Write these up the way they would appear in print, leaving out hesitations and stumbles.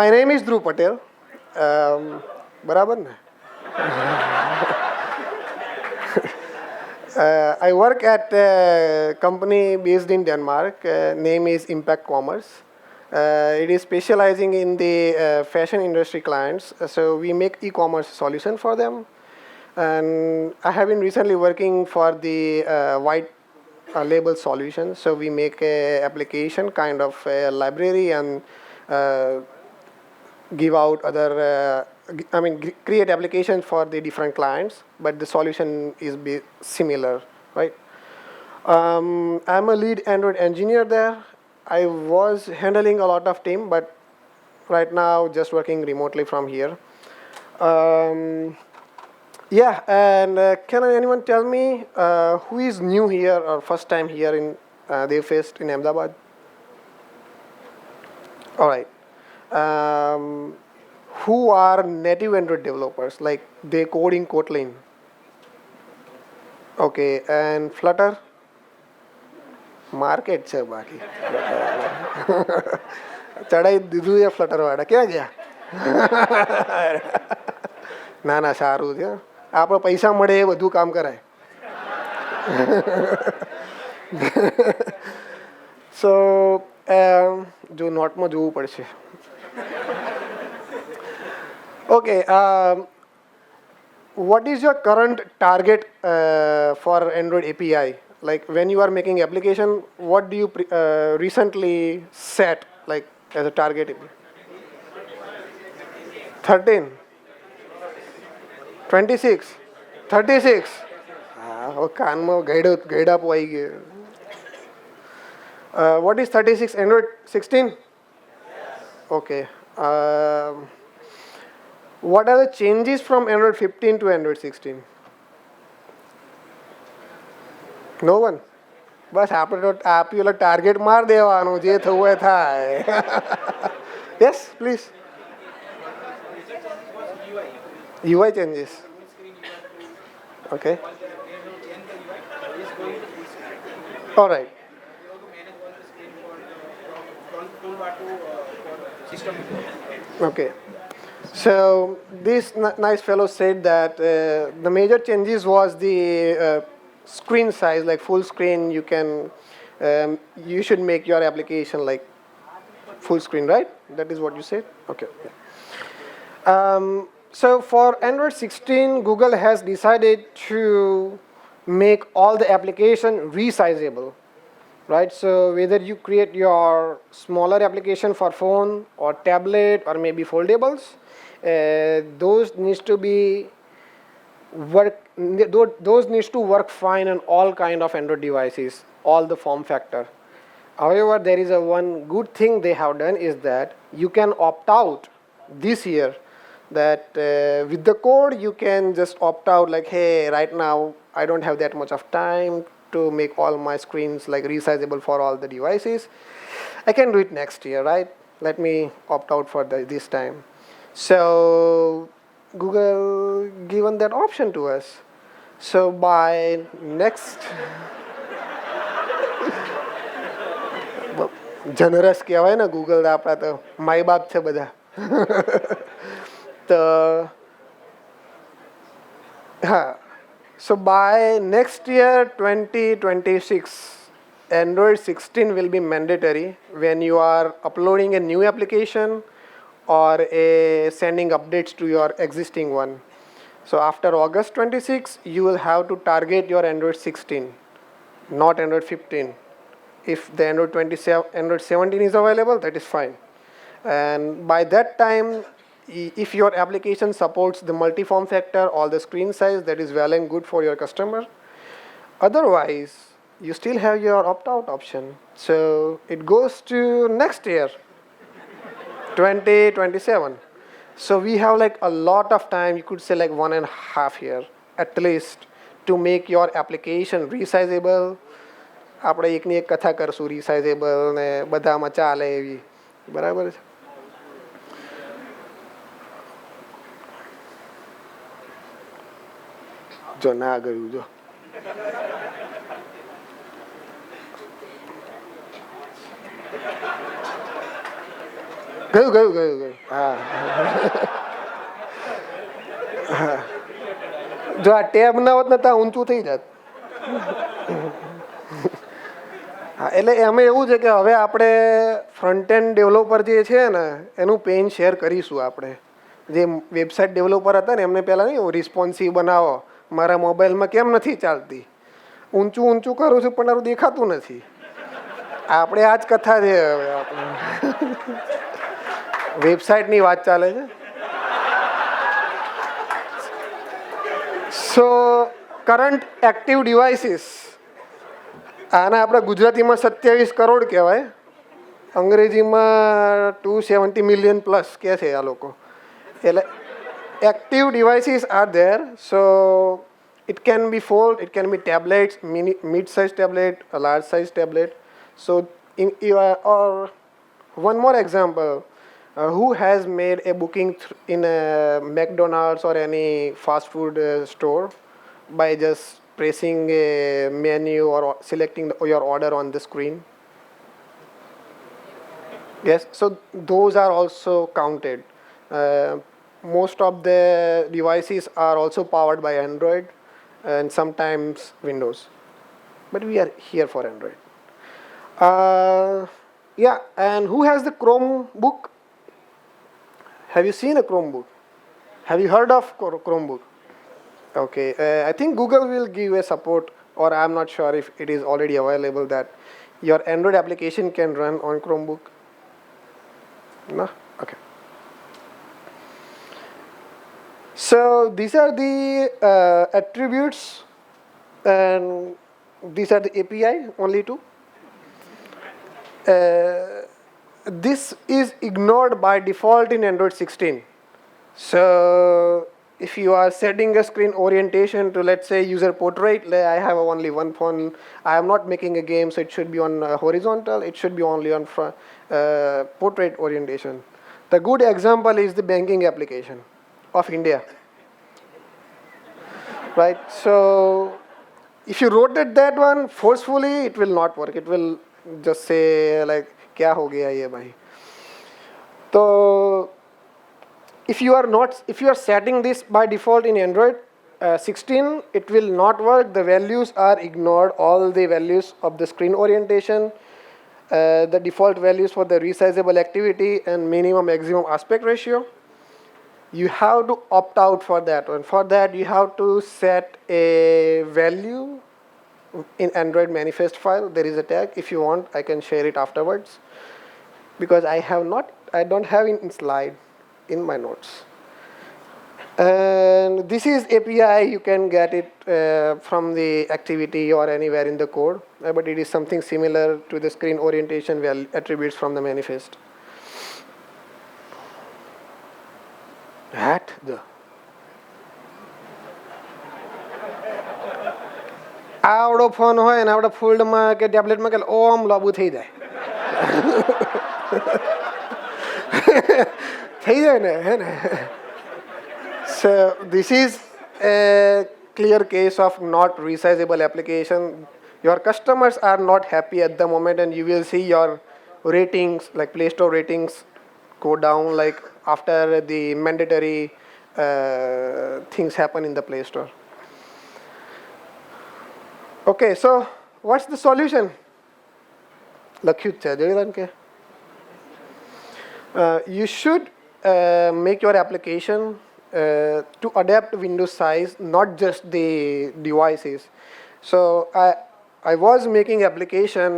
My name is Dhruv Patel. बराबर ना? I work at a company based in Denmark. Name is Impact Commerce. It is specializing in the fashion industry clients. So we make e-commerce solution for them. And I have been recently working for the white label solution. So we make a application kind of a library and give out other, create applications for the different clients, but the solution is similar, right? I'm a lead Android engineer there. I was handling a lot of team, but right now just working remotely from here. Yeah, and can anyone tell me who is new here or first time here in Devfest in Ahmedabad? All right. Who are native Android developers? Like they code in Kotlin. Okay, and Flutter? Market છે બાકી ચડાઈ દીધું છે flutter વાળા ક્યાં ગયા ના ના સારું છે આપણે પૈસા મળે એ બધું કામ કરાય સો જો નોટમાં જોવું પડશે Okay, what is your current target for Android API? Like when you are making application, what do you recently set like as a target? 13, 26, 36. કાનમાં ગયડા પોઈ ગયો. What is 36? Android 16? Okay. What are the changes from Android 15 to Android 16? No one. બસ આપણે તો આપી ઓલા target માર દેવાનું જે થવું એ થાય. Yes, please. UI changes. Okay. All right. Okay. So this nice fellow said that the major changes was the screen size, like full screen. You should make your application like full screen, right? That is what you said. Okay. So for Android 16, Google has decided to make all the application resizable, right? So whether you create your smaller application for phone or tablet or maybe foldables, those needs to work fine on all kind of Android devices, all the form factor. However, there is one good thing they have done is that you can opt out this year that with the code you can just opt out like, hey, right now I don't have that much of time to make all my screens like resizable for all the devices. I can do it next year, right? Let me opt out for this time. So Google given that option to us. So by next generous કહેવાય ને Google આપણા તો my બાપ છે બધા. તો હા, so by next year 2026 Android 16 will be mandatory when you are uploading a new application or sending updates to your existing one. So after August 26, you will have to target your Android 16, not Android 15. If the Android 17 is available, that is fine. And by that time, if your application supports the multi-form factor, all the screen size, that is well and good for your customer. Otherwise, you still have your opt-out option. So it goes to next year. 2027. So we have like a lot of time, you could say like 1.5 years at least to make your application resizable. આપણે એકની એક કથા કરશું resizable ને બધામાં ચાલે એવી, બરાબર છે? જો ના ગયું જો. ગયું હા જો આ ટેબ ના હોત ને ત્યાં ઊંચું થઈ જાત. હા એટલે એમાં એવું છે કે હવે આપણે ફ્રન્ટ એન્ડ ડેવલપર જે છે ને એનું પેન શેર કરીશું આપણે. જે વેબસાઇટ ડેવલપર હતા ને એમને પહેલાં નહીં રિસ્પોન્સિવ બનાવો, મારા મોબાઈલમાં કેમ નથી ચાલતી, ઊંચું ઊંચું કરું છું પણ મારું દેખાતું નથી. આપણે આ જ કથા છે હવે આપણે વેબસાઇટની વાત ચાલે છે. સો કરંટ એક્ટિવ ડિવાઇસીસ, આને આપણે ગુજરાતીમાં 27 કરોડ કહેવાય, અંગ્રેજીમાં 270 મિલિયન પ્લસ કહે છે આ લોકો. એટલે active devices are there. So it can be fold, it can be tablets, mid-size tablet, a large size tablet. So or one more example, who has made a booking in a McDonald's or any fast food store by just pressing a menu or selecting your order on the screen? Yes, so those are also counted. Most of the devices are also powered by Android and sometimes Windows, but we are here for Android. Yeah, and who has the Chromebook? Have you seen a Chromebook? Have you heard of Chromebook? Okay, I think Google will give a support, or I'm not sure if it is already available, that your Android application can run on Chromebook. No? Okay. So these are the attributes, and these are the API, only two. This is ignored by default in Android 16. So if you are setting a screen orientation to, let's say, user portrait, I have only one phone, I am not making a game, so it should be on horizontal, it should be only on portrait orientation. The good example is the banking application of India. Right, so if you rotate that one forcefully, it will not work. It will just say like, "Kya ho gaya ye bhai?" So if you are setting this by default in Android 16, it will not work. The values are ignored, all the values of the screen orientation, the default values for the resizable activity and minimum maximum aspect ratio. You have to opt out for that one. For that, you have to set a value in Android manifest file. There is a tag. If you want, I can share it afterwards, because I don't have it in slide in my notes. And this is API. You can get it from the activity or anywhere in the code, but it is something similar to the screen orientation attributes from the manifest. At the આવડો phone હોય ને આવડો ફોલ્ડમાં કે ટેબ્લેટમાં કે ઓમ લાંબુ થઈ જાય થઈ જાય ને હે ને. So this is a clear case of not resizable application. Your customers are not happy at the moment, and you will see your ratings, like Play Store ratings, go down like after the mandatory things happen in the Play Store. Okay, so what's the solution? લખ્યું જ છે જોયું કે you should make your application to adapt Windows size, not just the devices. So I was making application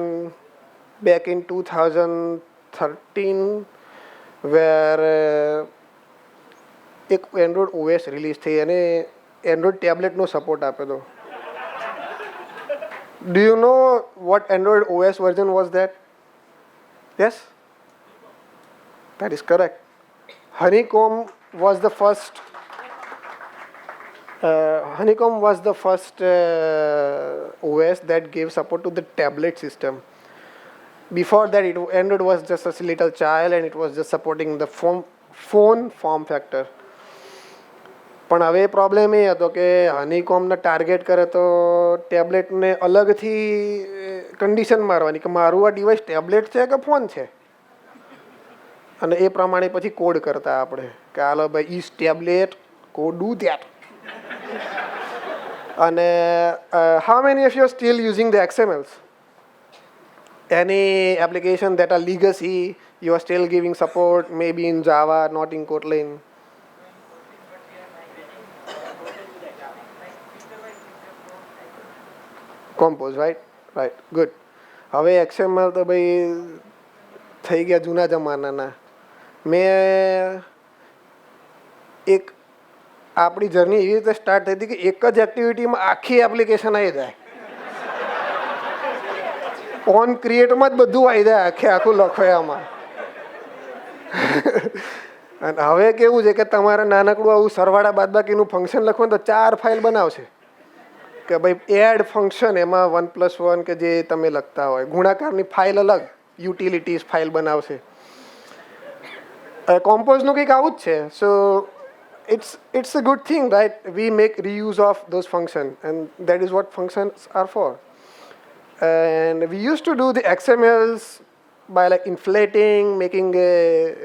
back in 2013 where એક Android OS release થઈ અને Android ટેબ્લેટનો support આપે તો. Do you know what Android OS version was that? Yes? That is correct. Honeycomb was the first OS that gave support to the tablet system. Before that, Android was just a little child and it was just supporting the phone form factor. પણ હવે problem એ હતો કે હનીકોમને target કરે તો ટેબ્લેટને અલગથી condition મારવાની કે મારું આ ડિવાઇસ ટેબ્લેટ છે કે ફોન છે. અને એ પ્રમાણે પછી કોડ કરતા આપણે કે હાલો ભાઈ ઈસ ટેબ્લેટ કોડ ડુ ધેટ. અને how many of you are still using the XMLs? Any application that are legacy, you are still giving support, maybe in Java, not in Kotlin? Compose, right? Right, good. હવે XML તો ભાઈ થઈ ગયા જૂના જમાનાના. મેં એક આપણી જર્ની એવી રીતે સ્ટાર્ટ થઈ હતી કે એક જ એક્ટિવિટીમાં આખી એપ્લિકેશન આવી જાય. ઓન ક્રિએટમાં જ બધું આવી જાય, આખું લખો એમાં. અને હવે કેવું છે કે તમારે નાનકડું આવું સરવાળા બાદબાકીનું ફંક્શન લખવું તો 4 ફાઇલ બનાવશે કે ભાઈ એડ ફંક્શન, એમાં 1+1 કે જે તમે લખતા હોય, ગુણાકારની ફાઇલ અલગ, યુટિલિટીઝ ફાઇલ બનાવશે. કોમ્પોઝનું કંઈક આવું જ છે. સો it's a good thing, right? We make reuse of those functions, and that is what functions are for. And we used to do the XMLs by like inflating, making a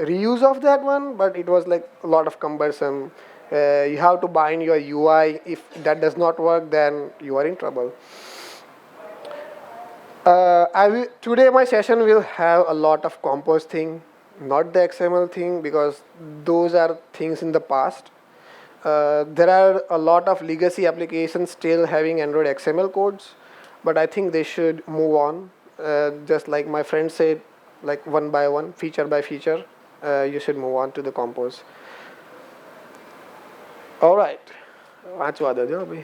reuse of that one, but it was like a lot of cumbersome. You have to bind your UI. If that does not work, then you are in trouble. Today my session will have a lot of compose thing, not the XML thing, because those are things in the past. There are a lot of legacy applications still having Android XML codes, but I think they should move on. Just like my friend said, like one by one, feature by feature, you should move on to the compose. All right. વાંચવા દેજો ભાઈ.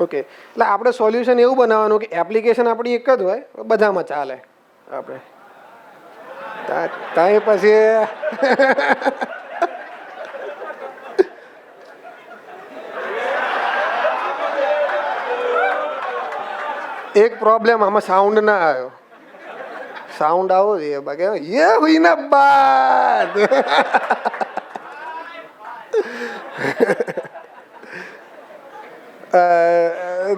Okay, એટલે આપણે solution એવું બનાવવાનું કે application આપણી એક જ હોય, બધામાં ચાલે. આપણે ત્યાં પછી એક પ્રોબ્લેમ આમાં સાઉન્ડ ના આવ્યો. સાઉન્ડ આવો જોઈએ, બાકી એ હુઈ ના બાદ.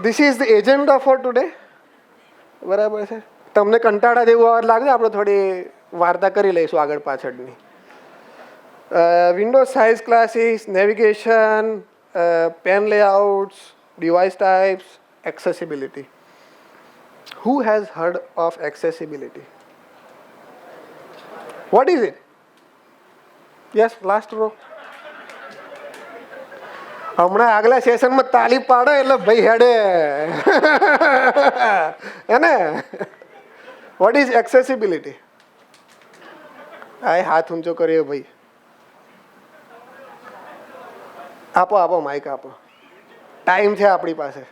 This is the agenda for today. બરાબર છે. તમને કંટાળા જેવું લાગે, આપણે થોડી વાર્તા કરી લઈશું આગળ પાછળની. Windows size classes, navigation, pane layouts, device types, accessibility. Who has heard of accessibility? What is it? Yes, last row. હમણાં આગલા સેશનમાં તાલી પાડો એટલે ભાઈ હેડે હે ને. What is accessibility? આ હાથ ઊંચો કર્યો ભાઈ. આપો માઇક આપો, ટાઈમ છે આપણી પાસે.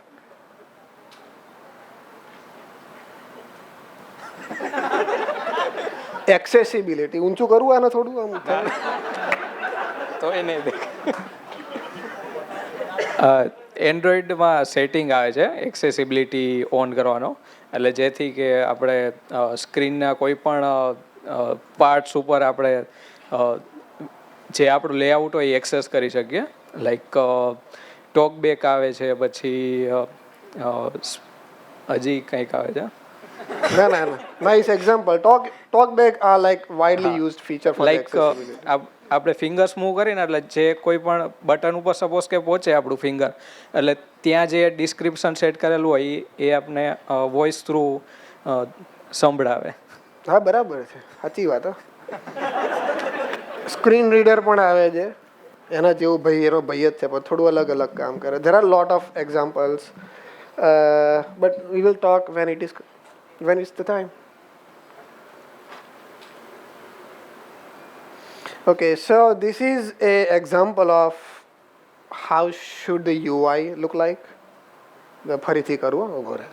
એક્સેસિબિલિટી ઊંચું કરવું આને થોડું આમ તો એ નહીં દેખ. એન્ડ્રોઈડમાં સેટિંગ આવે છે એક્સેસિબિલિટી ઓન કરવાનો, એટલે જેથી કે આપણે સ્ક્રીનના કોઈ પણ પાર્ટ્સ ઉપર આપણે જે આપણું લેઆઉટ હોય એ એક્સેસ કરી શકીએ. લાઈક ટોક બેક આવે છે, પછી હજી કંઈક આવે છે. ના. Nice example. Talk back are like widely used feature for like accessibility. આપણે ફિંગર્સ મૂવ કરીને એટલે જે કોઈ પણ બટન ઉપર સપોઝ કે પહોંચે આપણું ફિંગર, એટલે ત્યાં જે ડિસ્ક્રિપ્શન સેટ કરેલું હોય એ આપણે વોઇસ થ્રુ સંભળાવે. હા બરાબર છે, સાચી વાત. સ્ક્રીન રીડર પણ આવે છે, એના જેવું ભાઈ એનો ભાઈ જ છે પણ થોડું અલગ કામ કરે. There are lot of examples, but we will talk when it's the time. Okay, so this is a example of how should the UI look like. ફરીથી કરું ઉભો રહે.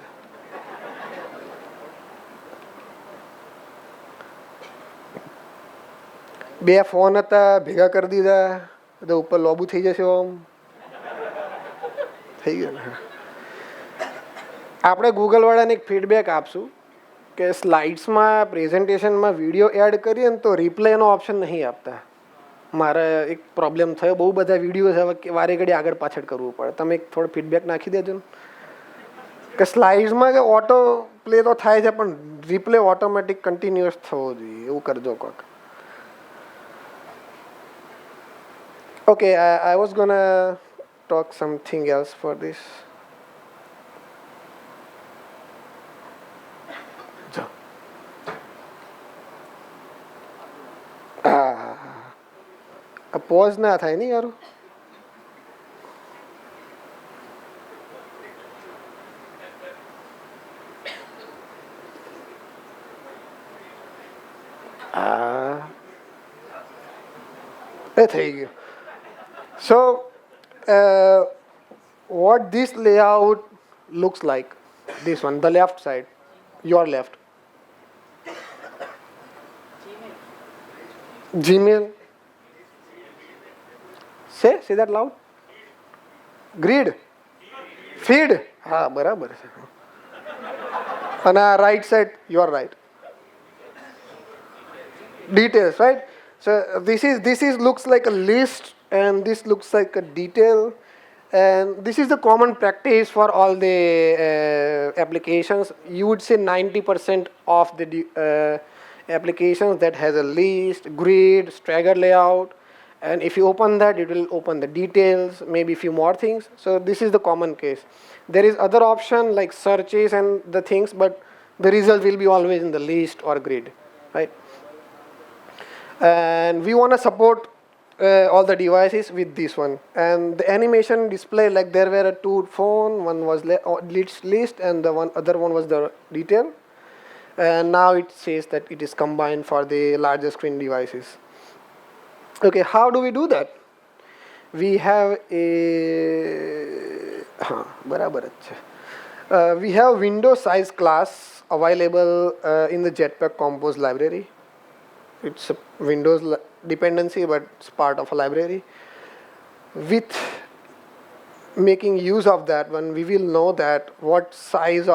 બે ફોન હતા, ભેગા કરી દીધા, તો ઉપર લોબુ થઈ જશે. ઓમ થઈ ગયું ને. આપણે ગૂગલવાળાને એક ફીડબેક આપશું કે સ્લાઇડ્સમાં પ્રેઝન્ટેશનમાં વિડીયો એડ કરીએ ને તો રિપ્લેનો ઓપ્શન નહીં આપતા. મારે એક પ્રોબ્લેમ થયો, બહુ બધા વિડીયો છે, હવે વારે ઘડી આગળ પાછળ કરવું પડે. તમે થોડો ફીડબેક નાખી દેજો ને. કે સ્લાઇડ્સમાં કે ઓટો પ્લે તો થાય છે પણ રિપ્લે ઓટોમેટિક કન્ટિન્યુઅસ થવો જોઈએ એવું કરજો કોક. Okay, I was gonna talk something else for this. Pause ના થાય ને યાર. એ થઈ ગયું. So, what this layout looks like, this one, the left side, your left. Gmail. Say that loud. Grid. Feed. હા બરાબર છે. અને આ right side, your right. Details, right? So this is looks like a list and this looks like a detail, and this is the common practice for all the applications. You would say 90% of the applications that has a list, grid, stagger layout, and if you open that it will open the details, maybe few more things. So this is the common case. There is other option like searches and the things, but the result will be always in the list or grid, right? And we want to support all the devices with this one, and the animation display, like there were two phone, one was list and the other one was the detail, and now it says that it is combined for the larger screen devices. Okay, how do we do that? We have a we have window size class available in the Jetpack Compose library. It's a Windows dependency, but it's part of a library. With making use of that one, we will know that what size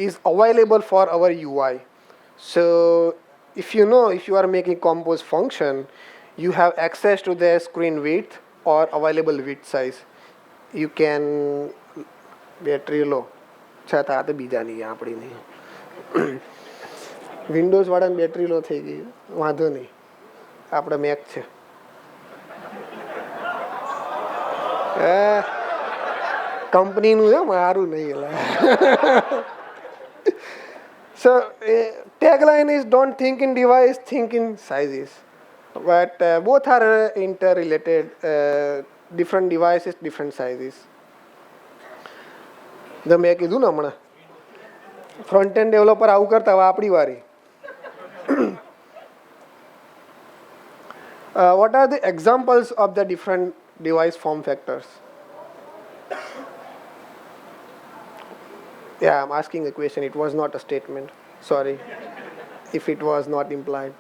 is available for our UI. So if you know, if you are making compose function, you have access to the screen width or available width size. You can battery low. છતાં તો બીજા નહીં આપણી નહીં. Windows વાળાની battery લો થઈ ગઈ, વાંધો નહીં, આપણે મેક છે. કંપનીનું છે, મારું નહીં. So tagline is don't think in device, think in sizes, but both are interrelated. Different devices, different sizes. The મેં કીધું ને હમણાં ફ્રન્ટ એન્ડ ડેવલપર આવું કરતા હવે આપણી વારી. What are the examples of the different device form factors? Yeah, I'm asking a question. It was not a statement. Sorry if it was not implied.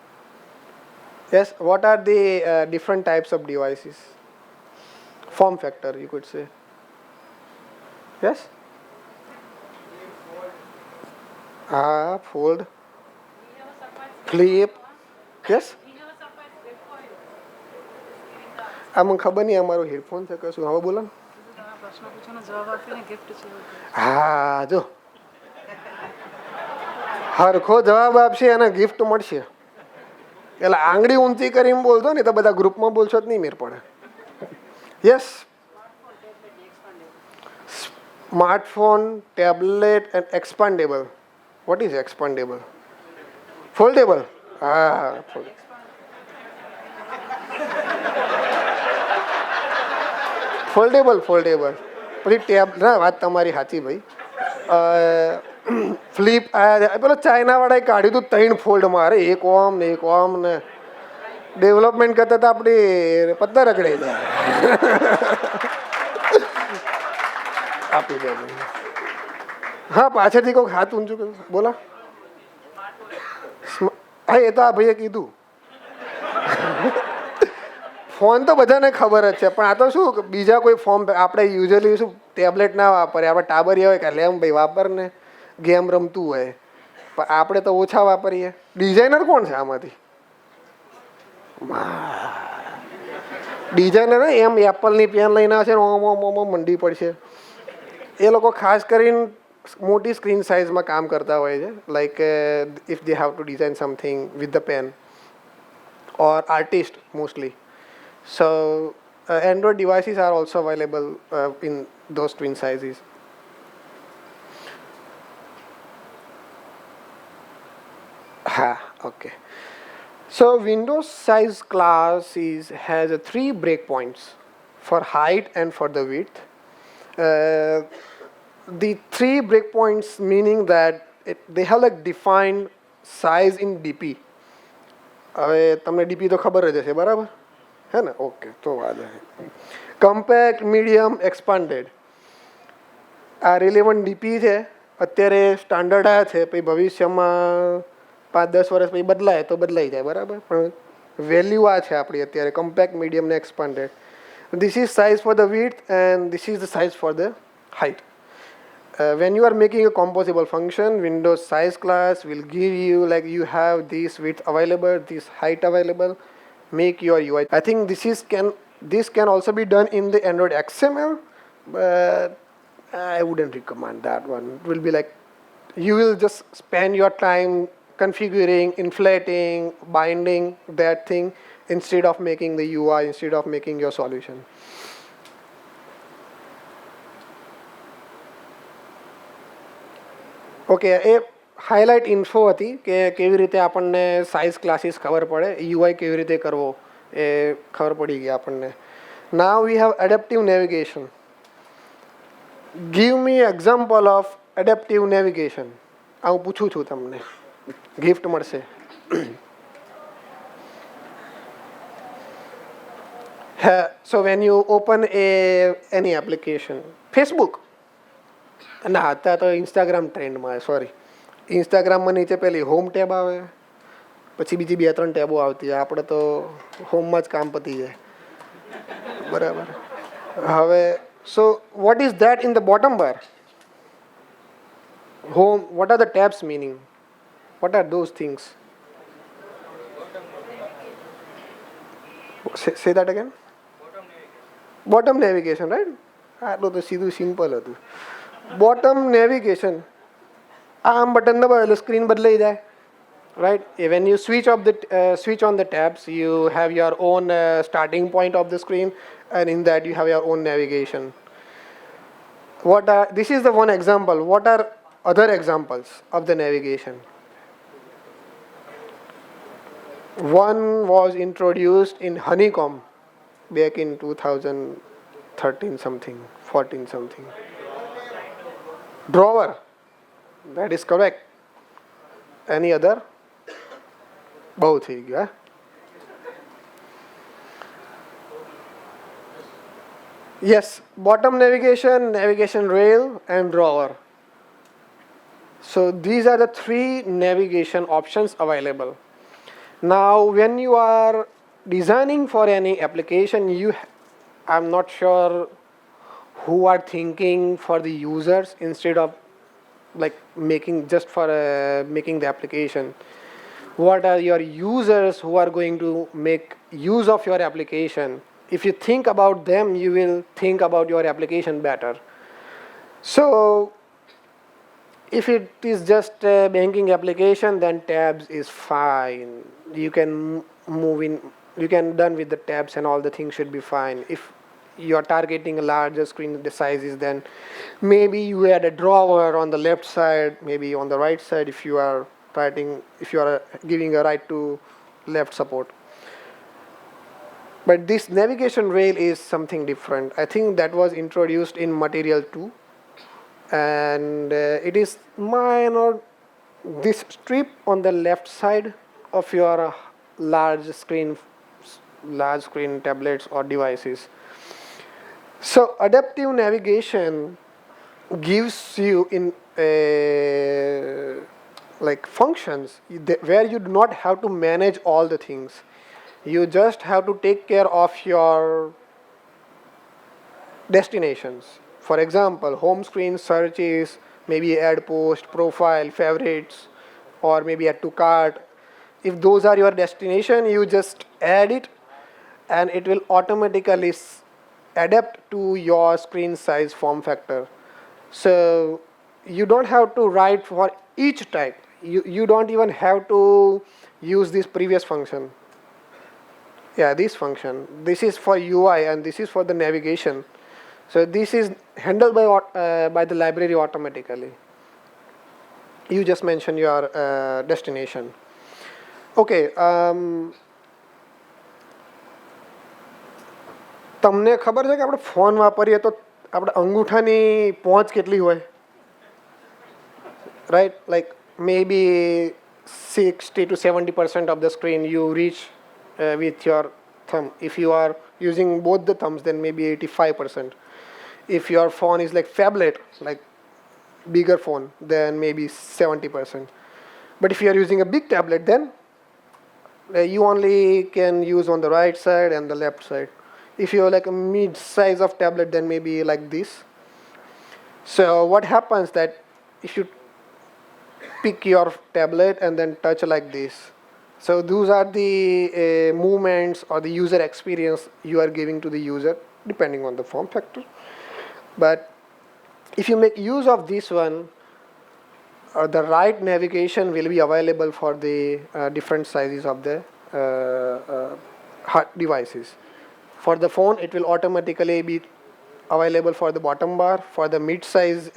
Yes, what are the different types of devices? Form factor, you could say. Yes? Fold. Flip. Yes? આમાં ખબર નહીં, અમારો headphone છે કશું. હવે બોલો. હા જો હરખો જવાબ આપશે અને ગિફ્ટ મળશે. એટલે આંગળી ઊંચી કરીને બોલતો ને તો બધા ગ્રુપમાં બોલશો જ નહીં મેર પડે. Yes, smartphone, tablet and expandable. What is expandable? Foldable. હા, ફોલ્ડેબલ. પછી ટેબ, ના વાત તમારી સાચી ભાઈ. ફ્લિપ આયા, પેલો ચાઇનાવાળાએ કાઢ્યું હતું 3 ફોલ્ડમાં. અરે એક ઓમ ને એક ઓમ ને ડેવલપમેન્ટ કરતા હતા આપણે પત્તા રગડાઈ જાય. આપી દે. હા, પાછળથી કોઈક હાથ ઊંચું કર્યું. બોલા. હા, એ તો આ ભાઈએ કીધું. ફોન તો બધાને ખબર જ છે, પણ આ તો શું બીજા કોઈ ફોર્મ આપણે યુઝલી શું ટેબ્લેટ ના વાપરીએ. આપણે ટાબરિયા હોય કે લેમ ભાઈ વાપર ને, ગેમ રમતું હોય, પણ આપણે તો ઓછા વાપરીએ. ડિઝાઇનર કોણ છે આમાંથી? ડિઝાઇનર એમ એપલની પેન લઈને આવશે ને ઓમ ઓમ ઓમ મંડી પડશે. એ લોકો ખાસ કરીને મોટી સ્ક્રીન સાઇઝમાં કામ કરતા હોય છે, like if they have to design something with the pen or artist mostly. So Android devices are also available in those twin sizes. Okay. So Windows size class has a 3 breakpoints for height and for the width. The 3 breakpoints meaning that they have like defined size in DP. હવે તમને DP તો ખબર જ હશે, બરાબર હે ને? Okay, તો વાંધો નહીં. કમ્પેક્ટ, મીડિયમ, એક્સપાન્ડેડ આ રિલેવન્ટ ડીપી છે. અત્યારે સ્ટાન્ડર્ડ આ છે, પછી ભવિષ્યમાં 5-10 વર્ષ પછી બદલાય તો બદલાઈ જાય, બરાબર, પણ વેલ્યુ આ છે આપણી અત્યારે, કમ્પેક્ટ, મીડિયમ ને expanded. This is size for the width and this is the size for the height. When you are making a composable function, Windows size class will give you like you have this width available, this height available, make your UI. I think this can also be done in the Android XML, but I wouldn't recommend that one. It will be like you will just spend your time configuring, inflating, binding that thing instead of making the UI, instead of making your solution. Okay, A highlight info હતી કે કેવી રીતે આપણને size classes ખબર પડે, UI કેવી રીતે કરવો એ ખબર પડી ગઈ આપણને. Now we have adaptive navigation. Give me example of adaptive navigation. આ હું પૂછું છું તમને, ગિફ્ટ મળશે. So when you open any application, Facebook, ના અત્યારે તો ઇન્સ્ટાગ્રામ ટ્રેન્ડમાં, સોરી, ઇન્સ્ટાગ્રામમાં નીચે પેલી હોમ ટેબ આવે, પછી બીજી 2-3 ટેબો આવતી હોય. આપણે તો હોમમાં જ કામ પતી જાય, બરાબર. હવે so what is that in the bottom bar? Home. What are the tabs meaning? What are those things? Say that again. Bottom navigation, right? આટલું તો સીધું સિમ્પલ હતું. બોટમ નેવિગેશન, આમ બટન દબાવો એટલે સ્ક્રીન બદલાઈ જાય, right? When you switch on the tabs, you have your own starting point of the screen, and in that you have your own navigation. This is the one example. What are other examples of the navigation? One was introduced in Honeycomb back in 2013 something, 14 something. Drawer, that is correct. Any other? બહુ થઈ ગયું. Yes, bottom navigation, navigation rail and drawer. So these are the 3 navigation options available. Now when you are designing for any application, I'm not sure who are thinking for the users instead of like making just for making the application. What are your users who are going to make use of your application? If you think about them, you will think about your application better. So if it is just a banking application, then tabs is fine. You can move in, you can done with the tabs and all the things should be fine. If you are targeting a larger screen sizes, then maybe you add a drawer on the left side, maybe on the right side if you are giving a right to left support. But this navigation rail is something different. I think that was introduced in Material 2, and it is minor. This strip on the left side of your large screen tablets or devices. So adaptive navigation gives you in like functions where you do not have to manage all the things. You just have to take care of your destinations. For example, home screen searches, maybe add post, profile, favorites, or maybe add to cart. If those are your destination, you just add it and it will automatically adapt to your screen size form factor. So you don't have to write for each type. You don't even have to use this previous function. Yeah, this function. This is for UI and this is for the navigation. So this is handled by the library automatically. You just mention your destination. Okay. તમને ખબર છે કે આપણે phone વાપરીએ તો આપણે અંગૂઠાની પહોંચ કેટલી હોય, right? Like maybe 60 to 70% of the screen you reach with your thumb. If you are using both the thumbs, then maybe 85%. If your phone is like phablet, like bigger phone, then maybe 70%. But if you are using a big tablet, then you only can use on the right side and the left side. If you are like a mid size of tablet, then maybe like this. So what happens that if you pick your tablet and then touch like this, so those are the movements or the user experience you are giving to the user depending on the form factor. But if you make use of this one, the right navigation will be available for the different sizes of the devices. For the phone, it will automatically be available for the bottom bar. For the mid-size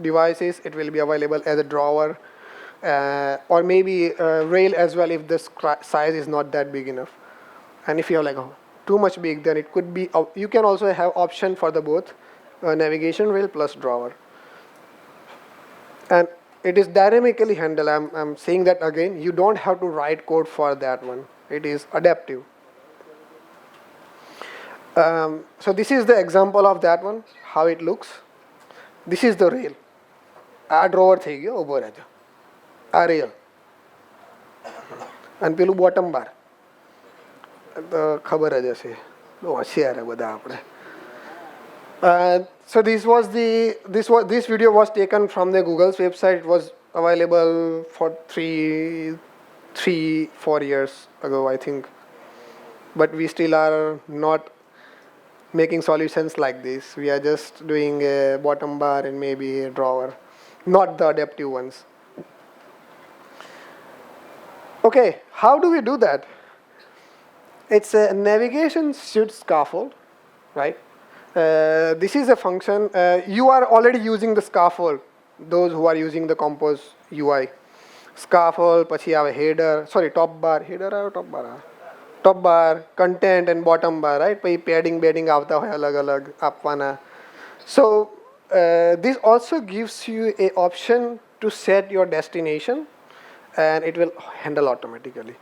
devices, it will be available as a drawer or maybe rail as well if the size is not that big enough. And if you are like too much big, then it could be, you can also have option for the both navigation rail plus drawer. And it is dynamically handled. I'm saying that again. You don't have to write code for that one. It is adaptive. So this is the example of that one, how it looks. This is the rail. આ drawer થઈ ગયો, ઊભો રહેજો. આ rail અને પેલું bottom બાર ખબર જ હશે, હોશિયાર બધા આપણે. So this video was taken from the Google's website. It was available for 4 years ago, I think. But we still are not making solutions like this. We are just doing a bottom bar and maybe a drawer, not the adaptive ones. Okay, how do we do that? It's a navigation suite scaffold, right? This is a function. You are already using the scaffold, those who are using the Compose UI. Scaffold, પછી આવે header, sorry, top bar, header આવે, top bar, content and bottom bar, right? પછી padding bedding આવતા હોય અલગ અલગ આપવાના. So this also gives you a option to set your destination and it will handle automatically.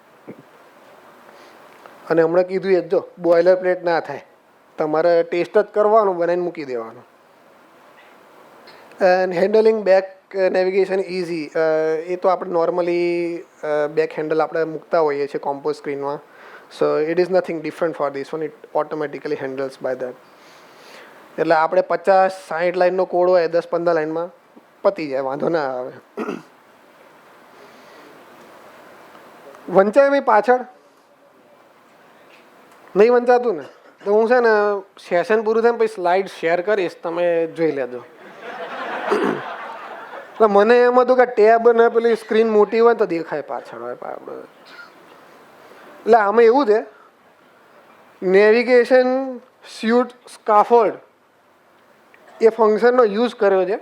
અને હમણાં કીધું એ જો બોઇલર પ્લેટ ના થાય, તમારે ટેસ્ટ જ કરવાનું, બનાવીને મૂકી દેવાનું. And handling back navigation easy. એ તો આપણે નોર્મલી બેક હેન્ડલ આપણે મૂકતા હોઈએ છીએ કોમ્પોઝ સ્ક્રીનમાં. So it is nothing different for this one. It automatically handles by that. એટલે આપણે 50-60 લાઈનનો કોડ હોય 10-15 લાઈનમાં પતી જાય, વાંધો ના આવે. વંચાય ભાઈ પાછળ નહીં વંચાતું ને, તો હું છે ને સેશન પૂરું થાય પછી સ્લાઇડ શેર કરીશ, તમે જોઈ લેજો. મને એમ હતું કે ટેબ ને પેલી સ્ક્રીન મોટી હોય તો દેખાય પાછળ હોય. એટલે આમાં એવું છે, નેવિગેશન સ્યુટ સ્કાફોલ્ડ એ ફંક્શનનો યુઝ કર્યો છે.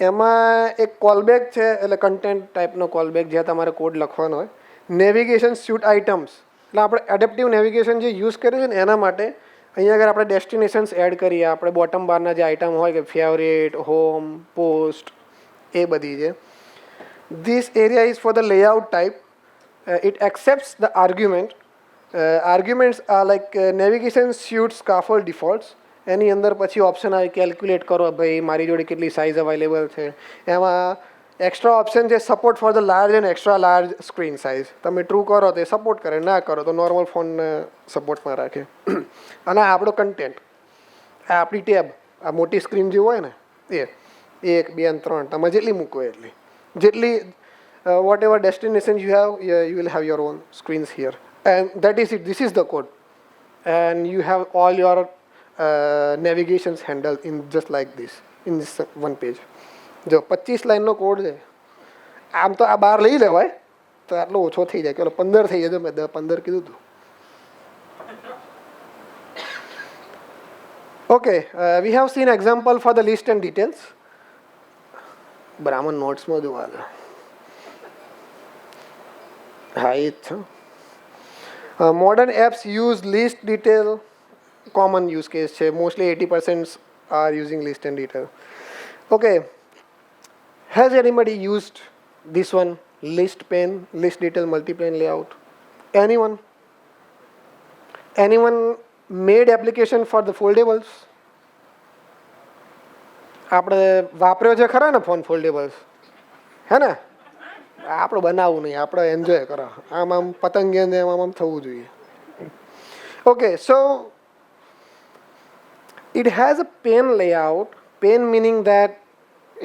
એમાં એક કોલબેક છે, એટલે કન્ટેન્ટ ટાઈપનો કોલબેક જ્યાં તમારે કોડ લખવાનો હોય. નેવિગેશન સ્યુટ આઇટમ્સ, એટલે આપણે એડેપ્ટિવ નેવિગેશન જે યુઝ કરીએ છીએ ને એના માટે અહીંયા આગળ આપણે ડેસ્ટિનેશન્સ એડ કરીએ. આપણે બોટમ બારના જે આઇટમ હોય કે ફેવરેટ, હોમ, પોસ્ટ, એ બધી છે. This area is for the layout type. It accepts the argument. Arguments are like navigation suite scaffold defaults. એની અંદર પછી ઓપ્શન આવે કેલ્ક્યુલેટ કરો ભાઈ મારી જોડે કેટલી સાઇઝ અવેલેબલ છે. એમાં એક્સ્ટ્રા ઓપ્શન છે support for the large and extra large screen size. તમે ટ્રુ કરો તો એ સપોર્ટ કરે, ના કરો તો નોર્મલ ફોનને સપોર્ટમાં રાખે. અને આપણો કન્ટેન્ટ, આ આપણી ટેબ, આ મોટી સ્ક્રીન જે હોય ને એ 1, 2 અને 3 તમે જેટલી મૂકો એટલી, જેટલી whatever destination you have, you will have your own screens here. And that is it. This is the code. And you have all your navigations handled in just like this. in this one page. જો 25 લાઇનનો code છે, આમ તો આ 12 લઈ લેવાય તો આટલો ઓછો થઈ જાય, કે 15 થઈ જાય. મેં 15 કીધું હતું. Okay, we have seen example for the list and details. Brahman notes માં જોવા દો. હા એ જ છે. Modern apps use list detail, common use case છે. Mostly 80% are using list and detail. Okay, has anybody used this one, list pane, list detail multi-pane layout? Anyone made application for the foldables? આપણે વાપર્યો છે ખરા ને phone ફોલ્ડેબલ્સ, હે ને? આપણે બનાવવું નહીં, આપણે એન્જોય કરો. આમ પતંગે ને આમ થવું જોઈએ. Okay, so it has a pane layout. Pane meaning that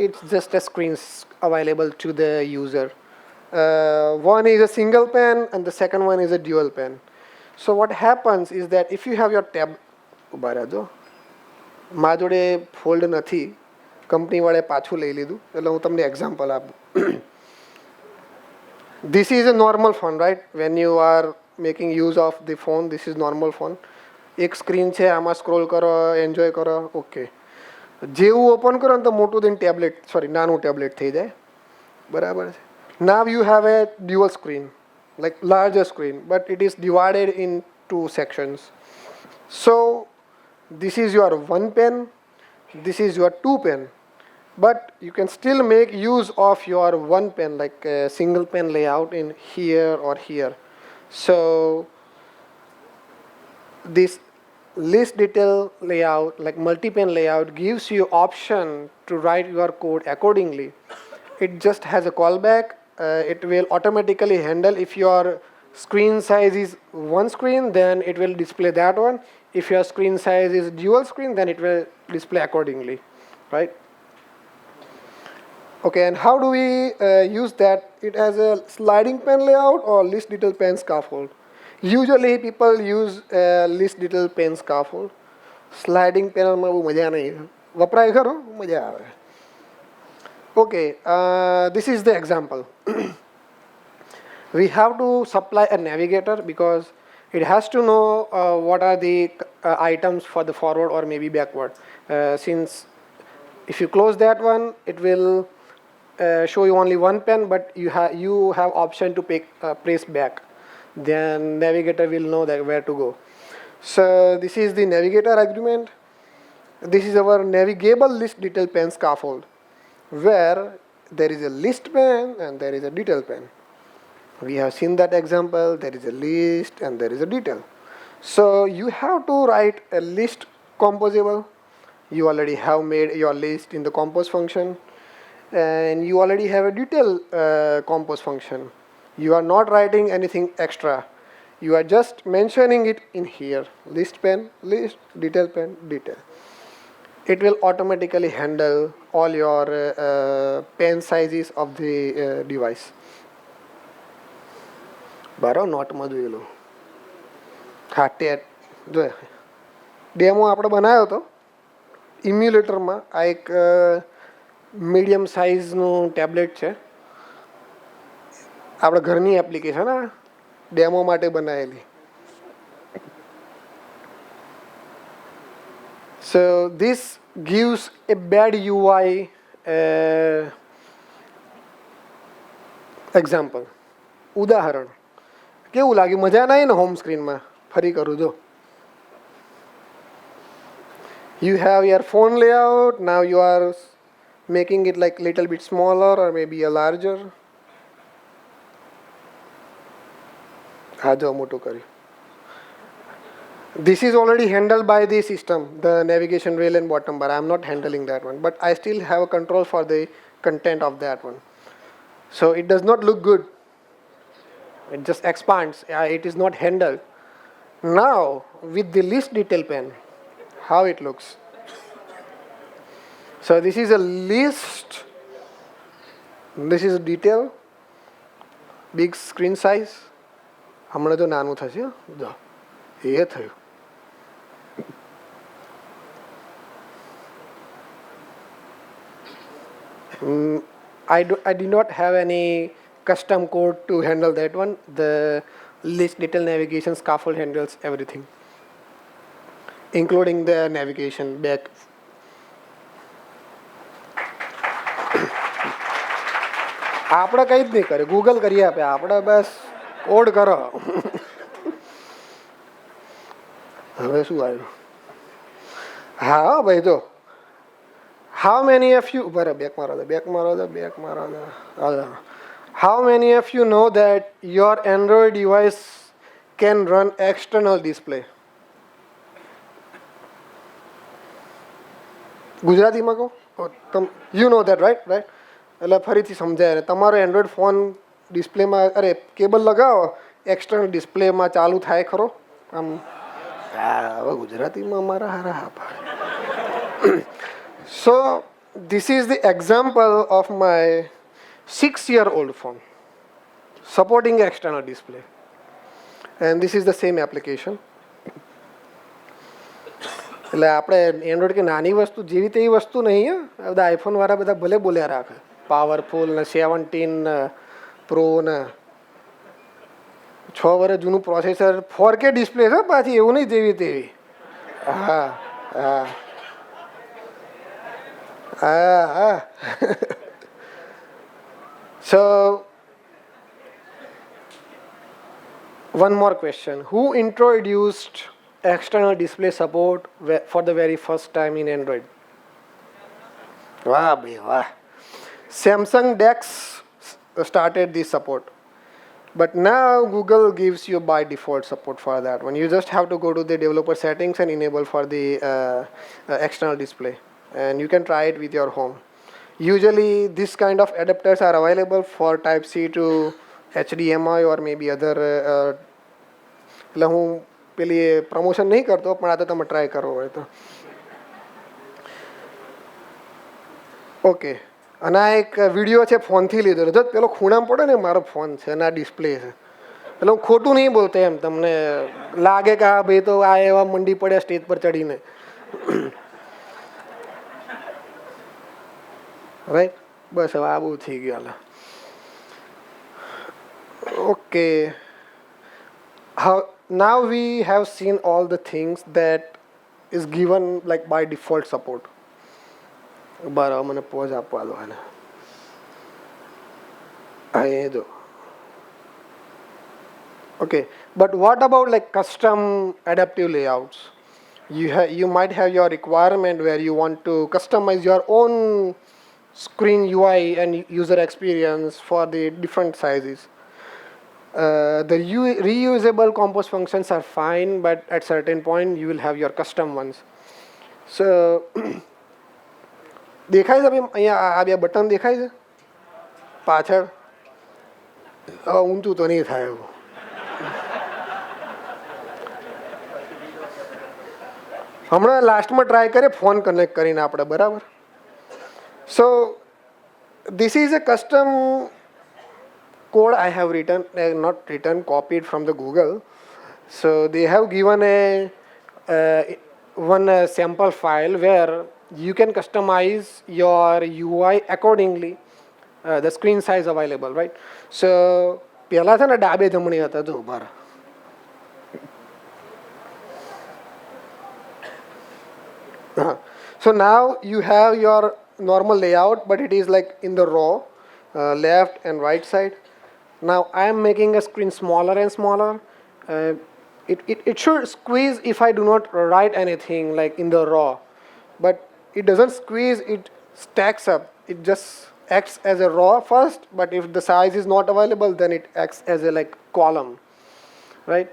it's just a screens available to the user. One is a single pane and the second one is a dual pane. So what happens is that if you have your tab, ઉભા રહેજો, મારા જોડે fold નથી, કંપનીવાળે પાછું લઈ લીધું, એટલે હું તમને એક્ઝામ્પલ આપું. This is a normal phone, right? When you are making use of the phone, this is normal phone. એક સ્ક્રીન છે, આમાં સ્ક્રોલ કરો, એન્જોય કરો, ઓકે. જેવું ઓપન કરો ને તો મોટું થઈને ટેબ્લેટ, સોરી નાનું ટેબ્લેટ થઈ જાય, બરાબર છે. Now you have a dual screen, like larger screen, but it is divided in two sections. So this is your one pen, this is your two pen, but you can still make use of your one pen, like a single pen layout in here or here. So this list detail layout, like multi-pen layout, gives you option to write your code accordingly. It just has a callback. It will automatically handle if your screen size is one screen, then it will display that one. If your screen size is dual screen, then it will display accordingly, right? Okay, and how do we use that? It has a sliding pen layout or list detail pen scaffold. Usually people use list detail pen scaffold. Sliding pen માં બહુ મજા નહીં, વપરાય ખરો, મજા આવે. Okay, this is the example. We have to supply a navigator because it has to know what are the items for the forward or maybe backward. Since if you close that one, it will show you only one pen, but you have option to press back. Then navigator will know that where to go. So this is the navigator agreement. This is our navigable list detail pen scaffold, where there is a list pen and there is a detail pen. We have seen that example. There is a list and there is a detail. So you have to write a list composable. You already have made your list in the compose function, and you already have a detail compose function. You are not writing anything extra. You are just mentioning it in here. List pen, list, detail pen, detail. It will automatically handle all your pen sizes of the device. બરાબર, નોટમાં જોયેલું. હા, TET જો demo આપણે બનાવ્યો હતો ઇમ્યુલેટરમાં. આ એક મીડિયમ સાઇઝનું ટેબ્લેટ છે, આપણે ઘરની એપ્લિકેશન, આ ડેમો માટે બનાવેલી. So this gives a bad UI example. ઉદાહરણ કેવું લાગ્યું? મજા ના આવી ને હોમ સ્ક્રીનમાં? ફરી કરું જો. You have your phone layout. Now you are making it like little bit smaller or maybe a larger. હા જો મોટું કર્યું. This is already handled by the system, the navigation rail and bottom bar. I am not handling that one, but I still have a control for the content of that one. So it does not look good. It just expands. It is not handled. Now with the list detail pen, how it looks. So this is a list. This is detail. Big screen size. હમણાં જો નાનું થશે, જો એ થયું. I did not have any custom code to handle that one. The list detail navigation scaffold handles everything, including the navigation back. આપણે કંઈ જ નહીં કરે, ગૂગલ કરી આપે, આપણે બસ કોડ કરો. હવે શું આવ્યું? હા ભાઈ, જો how many of you, બરાબર બેક મારો દે, બેક મારો દે, બેક મારો દે. How many of you know that your Android device can run external display? ગુજરાતીમાં કહો, you know that, right? એટલે ફરીથી સમજાય. તમારો એન્ડ્રોઈડ ફોન ડિસ્પ્લેમાં, અરે કેબલ લગાવો, એક્સટર્નલ ડિસ્પ્લેમાં ચાલુ થાય ખરો? આમ હવે ગુજરાતીમાં અમારા હારા હા પાડે. So this is the example of my 6-year-old phone supporting external display, and this is the same application. એટલે આપણે એન્ડ્રોઈડ કે નાની વસ્તુ જેવી તેવી વસ્તુ નહીં. બધા આઈફોનવાળા બધા ભલે બોલ્યા રાખે પાવરફુલ ને 17 પ્રો ને 6 વર્ષ જૂનું પ્રોસેસર, 4K ડિસ્પ્લે છે પાછી, એવું નહીં જેવી તેવી. હા હા હા. So one more question: who introduced external display support for the very first time in Android? Wow, wow. Samsung DeX started this support, but now Google gives you by default support for that one. You just have to go to the developer settings and enable for the external display, and you can try it with your home. Usually this kind of adapters are available for type C to HDMI or maybe other એટલે હું પેલી promotion નહીં કરતો, પણ આ તો તમે try કરવો હોય તો. ઓકે, અને આ એક વિડીયો છે ફોનથી લીધેલો. જો પેલો ખૂણામાં પડે ને મારો ફોન છે અને આ ડિસ્પ્લે છે, એટલે હું ખોટું નહીં બોલતો, એમ તમને લાગે કે હા ભાઈ તો આ એવા મંડી પડ્યા સ્ટેજ પર ચડીને. રાઈટ, બસ હવે આ બહુ થઈ ગયું. Okay, now we have seen all the things that is given like by default support. બરાબર, મને પોઝ આપવા દો. આને અહીં જો. Okay, but what about like custom adaptive layouts? You might have your requirement where you want to customize your own screen UI and user experience for the different sizes. The reusable compose functions are fine, but at certain point you will have your custom ones. So દેખાય છે ભાઈ અહીંયા આ બે button દેખાય છે પાછળ? ઊંચું તો નહીં થાય એવું. હમણાં લાસ્ટમાં ટ્રાય કરીએ ફોન કનેક્ટ કરીને આપણે, બરાબર? So this is a custom code I have written, not written, copied from the Google. So they have given one sample file where you can customize your UI accordingly, the screen size available, right? So પહેલા છે ને ડાબે જમણી હતા, જો બરાબર. So now you have your normal layout, but it is like in the row, left and right side. Now I am making a screen smaller and smaller. It should squeeze if I do not write anything like in the row, but it doesn't squeeze, it stacks up. It just acts as a row first, but if the size is not available, then it acts as a like column, right?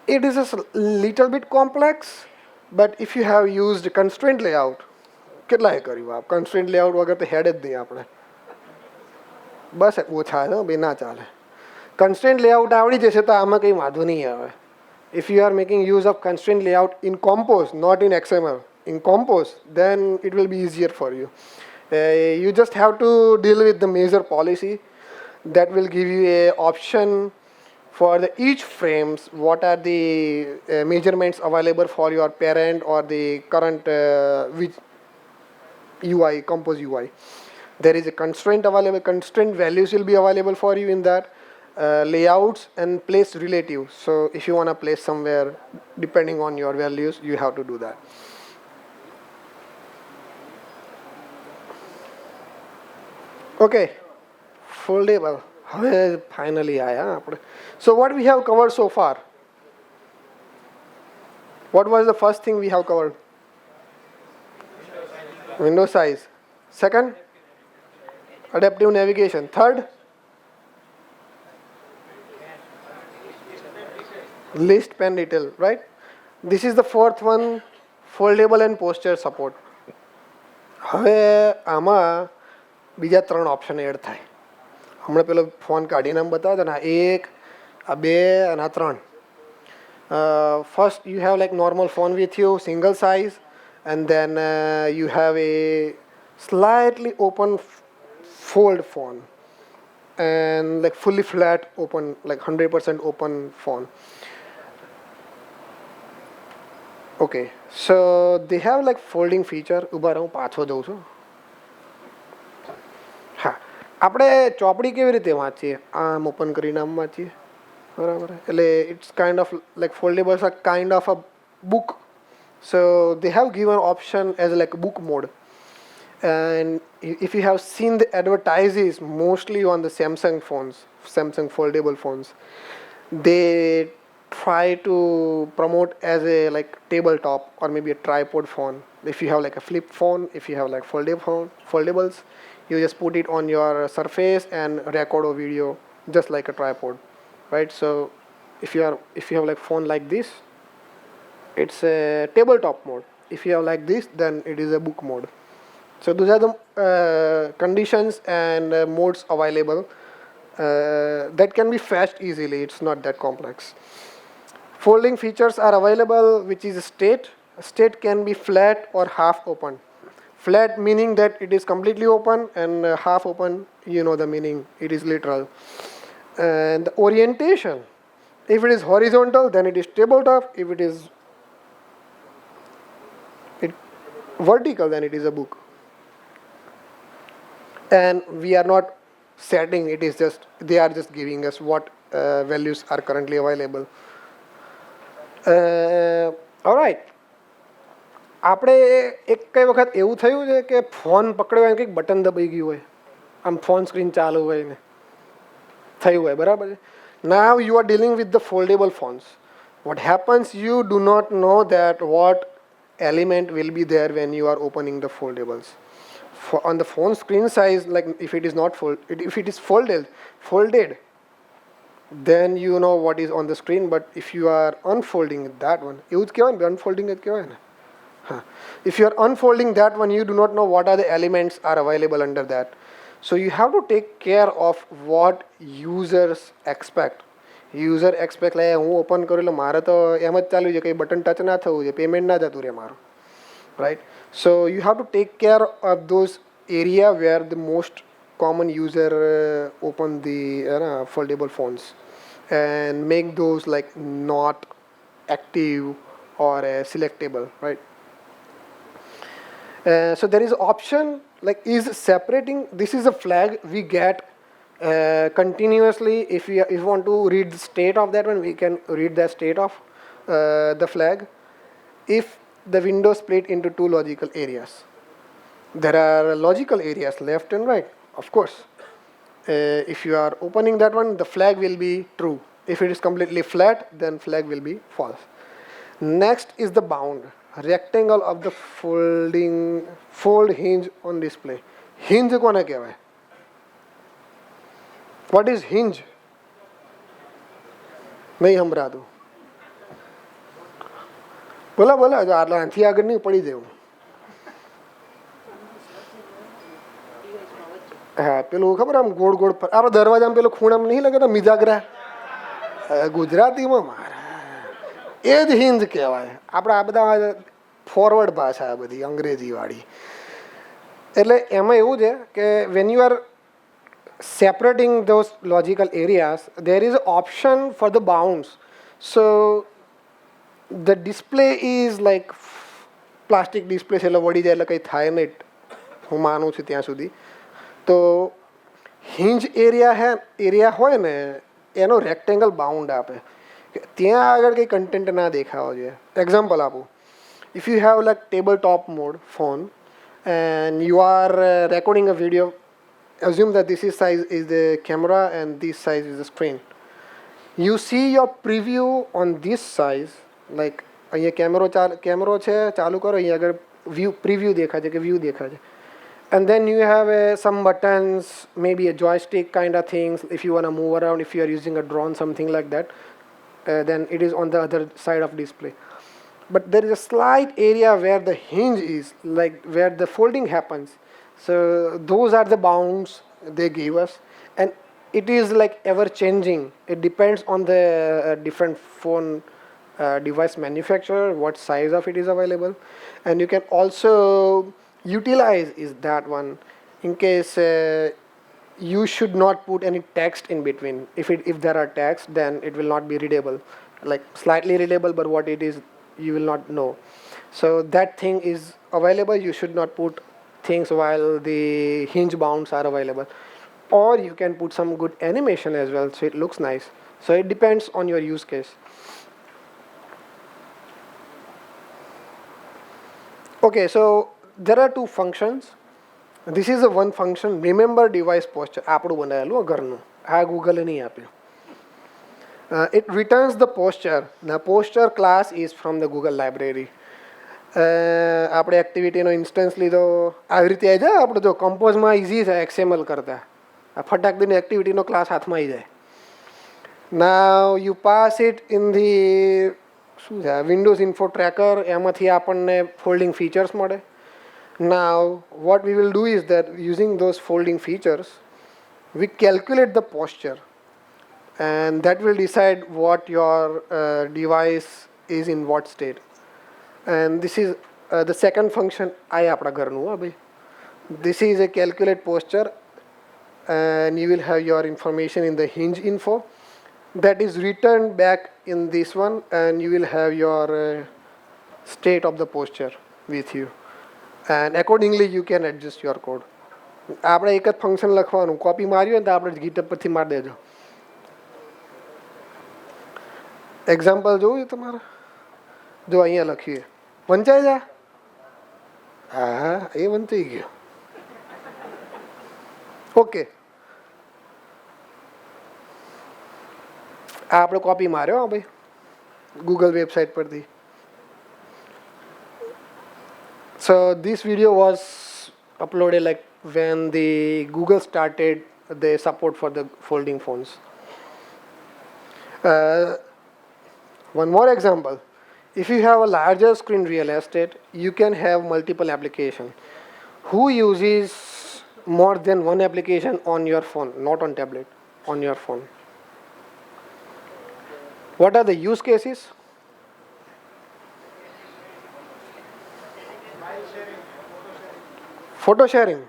It is a little bit complex, but if you have used constraint layout, કેટલાય કર્યું આપ constraint layout વગર તો હેડ જ નહીં આપણે. બસ ઓછા છે બે, ના ચાલે. constraint layout આવડી જશે તો આમાં કંઈ વાંધો નહીં આવે. If you are making use of constraint layout in Compose, not in XML, in Compose, then it will be easier for you. You just have to deal with the measure policy that will give you a option for the each frames what are the measurements available for your parent or the current which UI, Compose UI. There is a constraint available, constraint values will be available for you in that. Layouts and place relative. So if you want to place somewhere, depending on your values, you have to do that. Okay, foldable. Finally, so what we have covered so far? What was the first thing we have covered? Window size. Second, adaptive navigation. Third, list pen detail, right? This is the fourth one, foldable and posture support. હવે આમાં બીજા 3 option add થાય. હમણાં પેલો phone કાઢીને આમ બતાવતા ને, એક, આ બે અને આ 3. First you have like normal phone with you, single size, and then you have a slightly open fold phone and like fully flat open, like 100% open phone. Okay, so they have like folding feature. ઉભા રહું, પાછો જઉં છું. હા, આપણે ચોપડી કેવી રીતે વાંચીએ? આમ ઓપન કરીને આમ વાંચીએ, બરાબર? એટલે it's kind of like foldables are kind of a book. So they have given option as like book mode. And if you have seen the advertises mostly on the Samsung phones, Samsung foldable phones, they try to promote as a like tabletop or maybe a tripod phone. If you have like a flip phone, if you have like foldables, you just put it on your surface and record a video just like a tripod, right? So if you have like phone like this, it's a tabletop mode. If you have like this, then it is a book mode. So those are the conditions and modes available that can be fetched easily. It's not that complex. Folding features are available, which is state. State can be flat or half open. Flat meaning that it is completely open, and half open, you know the meaning, it is literal. And the orientation, if it is horizontal, then it is tabletop. If it is vertical, then it is a book. And we are not setting, it is just, they are just giving us what values are currently available. Alright, આપણે એક કઈ વખત એવું થયું છે કે phone પકડ્યો હોય કંઈક બટન દબાઈ ગયું હોય, આમ ફોન સ્ક્રીન ચાલુ હોય ને થયું હોય, બરાબર છે? Now you are dealing with the foldable phones. What happens, you do not know that what element will be there when you are opening the foldables. On the phone screen size, like if it is not if it is folded, then you know what is on the screen. But if you are unfolding that one, unfolding it. If you are unfolding that one, you do not know what are the elements are available under that. So you have to take care of what users expect. User expect like હું open કરું એટલે મારે તો એમ જ ચાલુ છે કે button touch ના થવું છે, પેમેન્ટ ના જતું રહે મારું, right? So you have to take care of those area where the most common user open the foldable phones and make those like not active or selectable, right? So there is option like is separating. This is a flag we get continuously. If you want to read the state of that one, we can read the state of the flag. If the window split into 2 logical areas, there are logical areas left and right, of course. If you are opening that one, the flag will be true. If it is completely flat, then flag will be false. Next is the bound, rectangle of the fold hinge on display. Hinge કોને કહેવાય? What is hinge? નહીં સંભળાતું. બોલા આટલા આથી આગળ નહીં પડી જવું. હા, પેલું ખબર આમ ગોળ ગોળ આપણે દરવાજામાં પેલું ખૂણામાં નહીં લગાતા મિજાગરા, ગુજરાતીમાં મારા એ જ હિંજ કહેવાય. આપણે આ બધા ફોરવર્ડ ભાષા આ બધી અંગ્રેજીવાળી. એટલે એમાં એવું છે કે when you are separating those logical areas, there is an option for the bounds. So the display is like plastic display, એટલે વળી જાય એટલે કંઈ થાય નહીં, હું માનું છું ત્યાં સુધી. તો હિંજ એરિયા હોય ને એનો રેક્ટેંગલ બાઉન્ડ આપે કે ત્યાં આગળ કંઈ કન્ટેન્ટ ના દેખાવો જોઈએ. એક્ઝામ્પલ આપું, if you have like tabletop mode phone and you are recording a video, assume that this is size is the camera and this size is the screen. You see your preview on this size, like અહીંયા કેમેરો છે ચાલુ કરો, અહીંયા આગળ view preview દેખાય છે કે વ્યૂ દેખાય છે. And then you have some buttons, maybe a joystick kind of things. If you want to move around, if you are using a drone, something like that, then it is on the other side of display. But there is a slight area where the hinge is, like where the folding happens. So those are the bounds they give us, and it is like ever changing. It depends on the different phone device manufacturer, what size of it is available, and you can also utilize is that one in case you should not put any text in between. If there are text, then it will not be readable, like slightly readable, but what it is you will not know. So that thing is available. You should not put things while the hinge bounds are available, or you can put some good animation as well, so it looks nice. So it depends on your use case. Okay, so there are two functions. This is the one function, remember device posture. આપણું બનાવેલું ઘરનું, આ ગૂગલે નહીં આપ્યું. It returns the posture. The posture class is from the Google library. આપણે એક્ટિવિટીનો instance લીધો, આવી રીતે આવી જાય. આપણે જો કમ્પોઝમાં ઇઝી છે XML કરતાં, આ ફટાક દઈને એક્ટિવિટીનો ક્લાસ હાથમાં આવી જાય. Now you pass it in the શું છે વિન્ડોઝ ઇન્ફો ટ્રેકર, એમાંથી આપણને ફોલ્ડિંગ ફીચર્સ મળે. Now what we will do is that using those folding features we calculate the posture, and that will decide what your device is in what state. And this is the second function. I આપણા ઘરનું હા ભાઈ, this is a calculate posture, and you will have your information in the hinge info that is returned back in this one, and you will have your state of the posture with you, and accordingly you can adjust your code. આપણે એક જ function લખવાનું, copy માર્યું ને તો આપણે ગીટઅપ પરથી મારી દેજો. એક્ઝામ્પલ જોયું તમારે? જો અહીંયા લખ્યું, વંચાઈ જા. હા હા, એ વંચાઈ ગયો. ઓકે, આ આપણે કોપી માર્યો હા ભાઈ ગૂગલ વેબસાઇટ પરથી. So this video was uploaded like when the Google started the support for the folding phones. One more example. If you have a larger screen real estate, you can have multiple applications. Who uses more than one application on your phone, not on tablet, on your phone? What are the use cases? Photo sharing.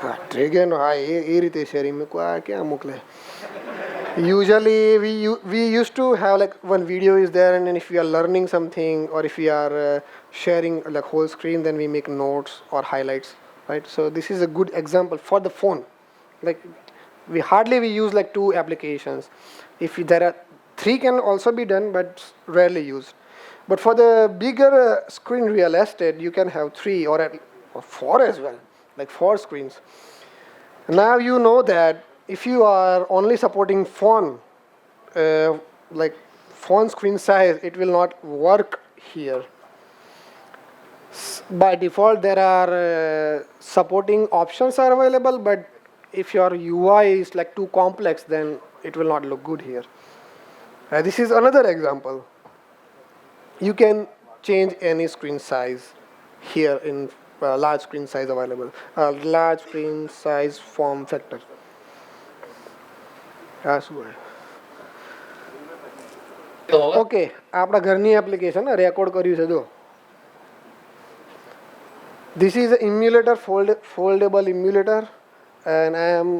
હા drag and હા એ રીતે sharing મેં આ ક્યાં મોકલે. Usually we used to have like one video is there, and then if we are learning something or if we are sharing like whole screen, then we make notes or highlights, right? So this is a good example for the phone. Like we use like 2 applications. If there are 3 can also be done, but rarely used. But for the bigger screen real estate, you can have 3 or 4 as well, like 4 screens. Now you know that if you are only supporting phone, like phone screen size, it will not work here. By default, there are supporting options are available, but if your UI is like too complex, then it will not look good here. This is another example. You can change any screen size here in large screen size available, large screen size form factor. Okay, આપણા ઘરની application record કર્યું છે જો. This is an emulator, foldable emulator, and I am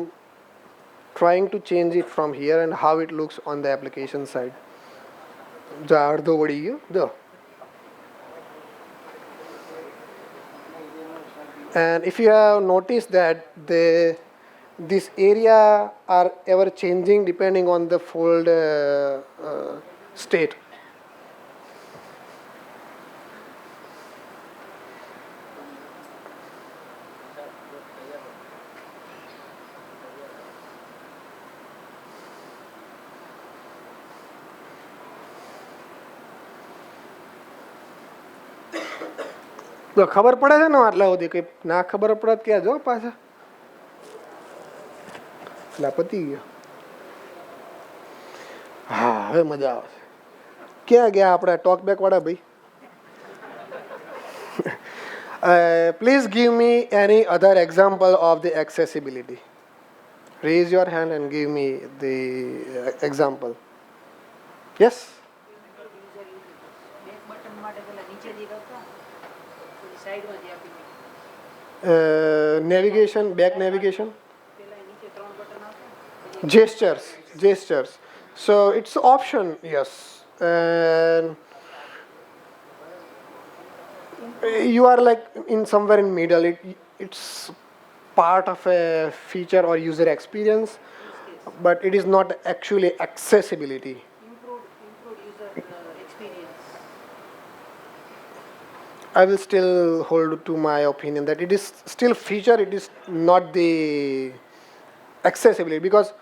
trying to change it from here and how it looks on the application side. જો અડધો વળી ગયો જો. And if you have noticed that this area are ever changing depending on the fold state. તો ખબર પડે છે ને આટલા સુધી કઈ ના ખબર પડે તો ક્યાં જો પાછા એટલે પતી ગયો. હા હવે મજા આવશે. ક્યાં ગયા આપણા ટોક બેક વાળા ભાઈ? Please give me any other example of the accessibility. Raise your hand and give me the example. Yes? Navigation, back navigation. Gestures. So it's option, yes. And you are like in somewhere in middle. It's part of a feature or user experience, but it is not actually accessibility. Improved user experience. I will still hold to my opinion that it is still feature. It is not the accessibility, because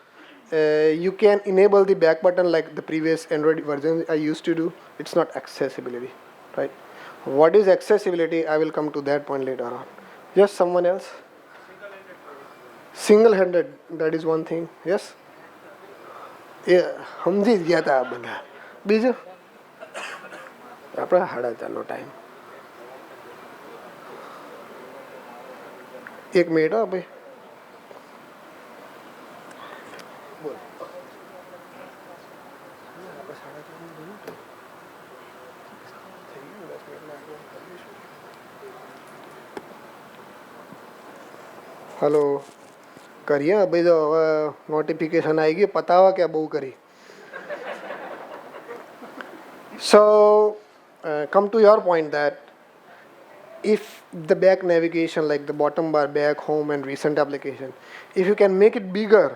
you can enable the back button like the previous Android version I used to do. It's not accessibility, right? What is accessibility? I will come to that point later on. Yes, someone else? Single-handed, that is one thing. Yes? Yeah, સમજી જ ગયા હતા આ બધા. બીજું આપણે 4:30 time. એક minute હો ભાઈ. હલો કરીએ ભાઈ, તો હવે નોટિફિકેશન આવી ગઈ, પતાવા કે બહુ કરી. So come to your point that if the back navigation, like the bottom bar, back, home and recent application, if you can make it bigger,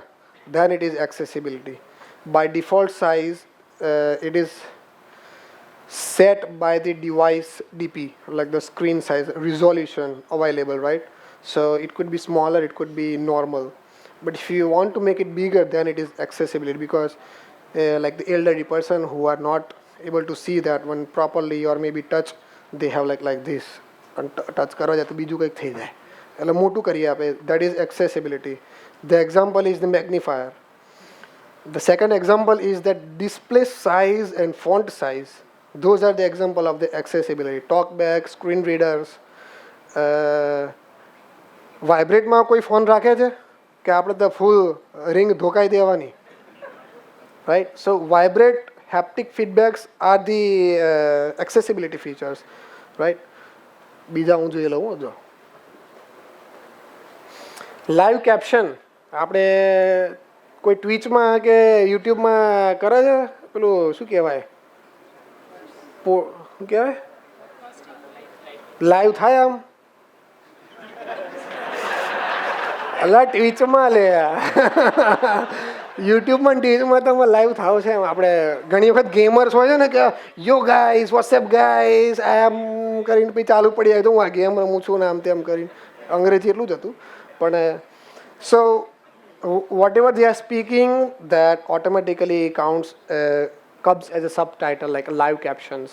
then it is accessibility. By default size, it is set by the device DP, like the screen size resolution available, right? So it could be smaller, it could be normal, but if you want to make it bigger, then it is accessibility, because like the elderly person who are not able to see that one properly or maybe touch, they have like this, and touch કરવા જાય તો બીજું કંઈક થઈ જાય એટલે મોટું કરી આપે. That is accessibility. The example is the magnifier. The second example is that display size and font size. Those are the example of the accessibility. Talkback, screen readers. વાઇબ્રેટમાં કોઈ ફોન રાખે છે કે આપણે તો ફૂલ રિંગ ધોકાઈ દેવાની, right? So vibrate haptic feedbacks are the accessibility features, right? બીજા હું જોઈ લઉં જો લાઈવ કેપ્શન આપણે કોઈ ટ્વીચમાં કે યુટ્યુબમાં કરે છે પેલું શું કહેવાય, શું કહેવાય, લાઈવ થાય આમ અલા ટ્વીચમાં લે યુટ્યુબમાં ટ્વીચમાં તમે લાઈવ થાવ છે. આપણે ઘણી વખત ગેમર્સ હોય છે ને કે યો ગાઈસ વોટ્સએપ ગાઈસ આમ કરીને પછી ચાલુ પડી જાય તો હું આ ગેમ રમું છું ને આમ તેમ કરીને, અંગ્રેજી એટલું જ હતું પણ. સો whatever they are speaking, that automatically counts, comes as a subtitle, like live captions.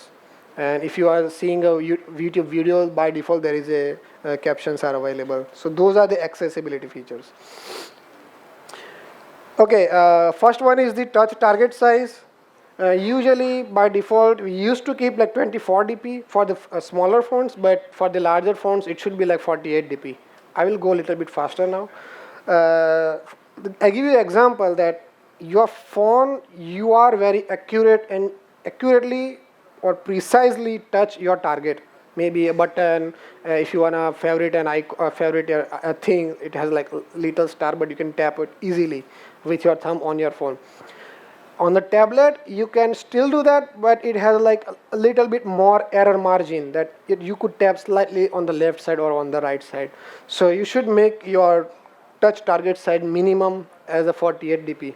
And if you are seeing a YouTube video, by default there is a captions are available. So those are the accessibility features. Okay, first one is the touch target size. Usually by default we used to keep like 24 dp for the smaller phones, but for the larger phones it should be like 48 dp. I will go a little bit faster now. I give you an example that your phone, you are very accurate and accurately or precisely touch your target. Maybe a button, if you wanna favorite an favorite a thing, it has like little star, but you can tap it easily with your thumb on your phone. On the tablet, you can still do that, but it has like a little bit more error margin that you could tap slightly on the left side or on the right side. So you should make your touch target side minimum as a 48 dp.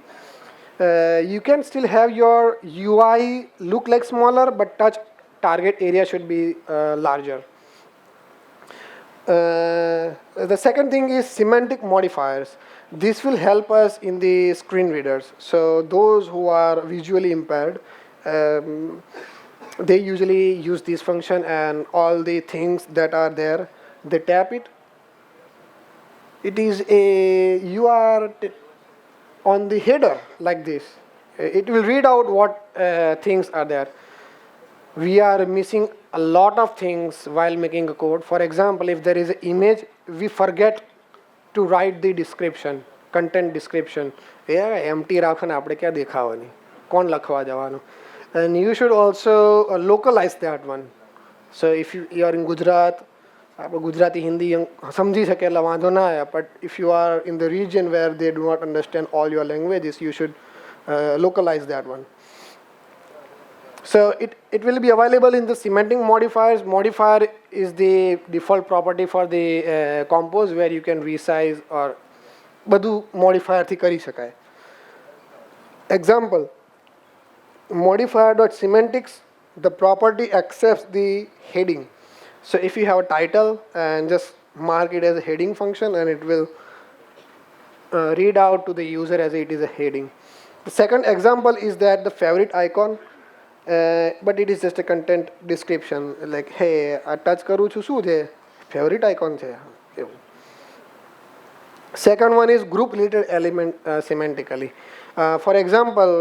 You can still have your UI look like smaller, but touch target area should be larger. The second thing is semantic modifiers. This will help us in the screen readers. So those who are visually impaired, they usually use this function, and all the things that are there, they tap it. It is a, you are on the header like this. It will read out what things are there. We are missing a lot of things while making a code. For example, if there is an image, we forget to write the description, content description. Yeah, empty રાખને આપણે ક્યાં દેખાવાની, કોણ લખવા જવાનું? And you should also localize that one. So if you are in Gujarat, આપણે ગુજરાતી હિન્દી સમજી શકે એટલે વાંધો ના આવે. But if you are in the region where they do not understand all your languages, you should localize that one. So it will be available in the semantic modifiers. Modifier is the default property for the compose, where you can resize or બધું modifier થી કરી શકાય. Example, modifier.semantics, the property accepts the heading. So if you have a title, and just mark it as a heading function, and it will read out to the user as it is a heading. The second example is that the favorite icon, but it is just a content description, like hey, આ touch કરું છું શું છે, favorite icon છે એવું. Second one is group related element semantically. For example,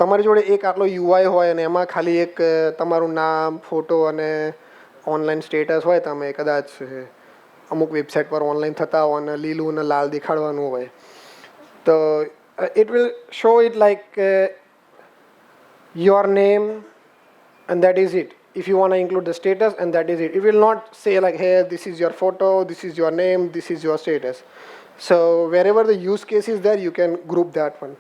તમારી જોડે એક આટલો UI હોય અને એમાં ખાલી એક તમારું નામ, ફોટો અને ઓનલાઈન સ્ટેટસ હોય, તમે કદાચ અમુક વેબસાઇટ પર ઓનલાઈન થતા હો અને લીલું અને લાલ દેખાડવાનું હોય, તો it will show it like your name, and that is it. If you want to include the status, and that is it. It will not say like, hey, this is your photo, this is your name, this is your status. So wherever the use case is there, you can group that one.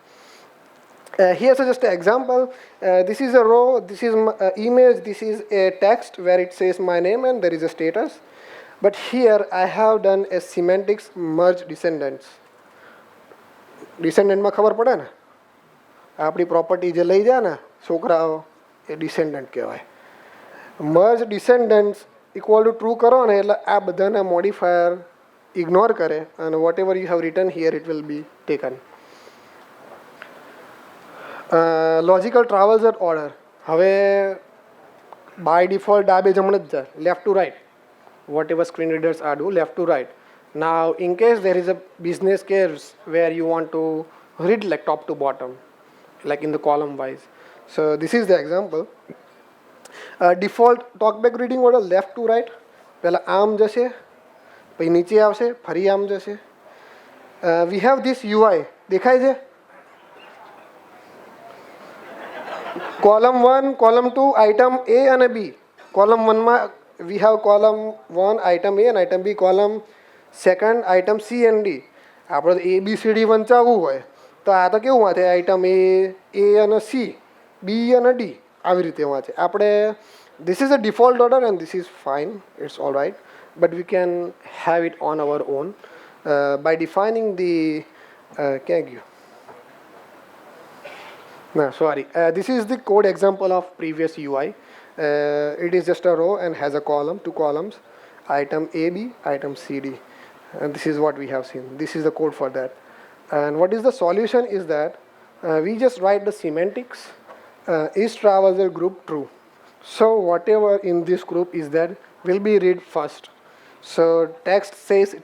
Here's just an example. This is a row, this is image, this is a text where it says my name and there is a status. But here I have done a semantics merge descendants. Descendant માં ખબર પડે ને, આપણી property જે લઈ જાય ને છોકરાઓ, એ descendant કહેવાય. Merge descendants equal to true કરો ને એટલે આ બધાના modifier ignore કરે, and whatever you have written here, it will be taken. Logical traversal order. હવે by default ડાબે જમણે જ જાય, left to right. Whatever screen readers are do, left to right. Now in case there is a business case where you want to read like top to bottom, like in the column wise. So this is the example. Default talkback reading order, left to right. પહેલા આમ જશે, પછી નીચે આવશે, ફરી આમ જશે. We have this UI, દેખાય છે? Column 1, column 2, item A and B. Column 1 માં we have column 1 item A and item B, column 2 item C and D. આપણે A B C D વંચાવવું હોય તો આ તો કેવું વાંચે, item A અને C, B અને D, આવી રીતે વાંચે આપણે. This is a default order and this is fine, it's all right, but we can have it on our own by defining the ક્યાં ગયું? No, sorry. This is the code example of previous UI. It is just a row and has a column, 2 columns, item AB, item CD. And this is what we have seen. This is the code for that. And what is the solution is that we just write the semantics, is traversal group true. So whatever in this group is there will be read first. So text says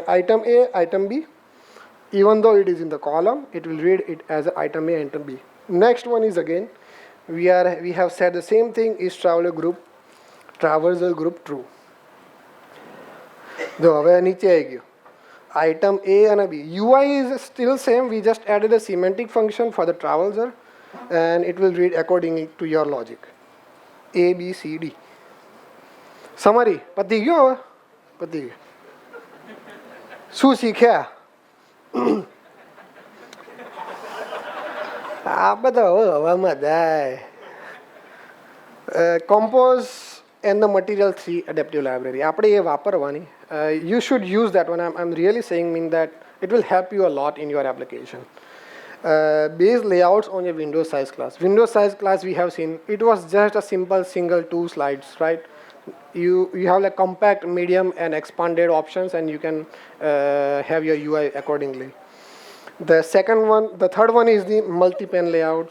item A, item B. Even though it is in the column, it will read it as item A, item B. Next one is again, we have said the same thing, is traversal group true. જો હવે નીચે આવી ગયો item A and B. UI is still same, we just added a semantic function for the traversal and it will read accordingly to your logic. A, B, C, D. Summary, પતી ગયો હવે? પતી ગયો. શું શીખ્યા? આ બધા હવામાં જાય. Compose and the material 3 adaptive library આપણે એ વાપરવાની. You should use that one. I'm really saying mean that it will help you a lot in your application. Base layouts on your Windows size class. Windows size class we have seen, it was just a simple single 2 slides, right? You have like compact, medium and expanded options, and you can have your UI accordingly. The third one is the multi-pane layout.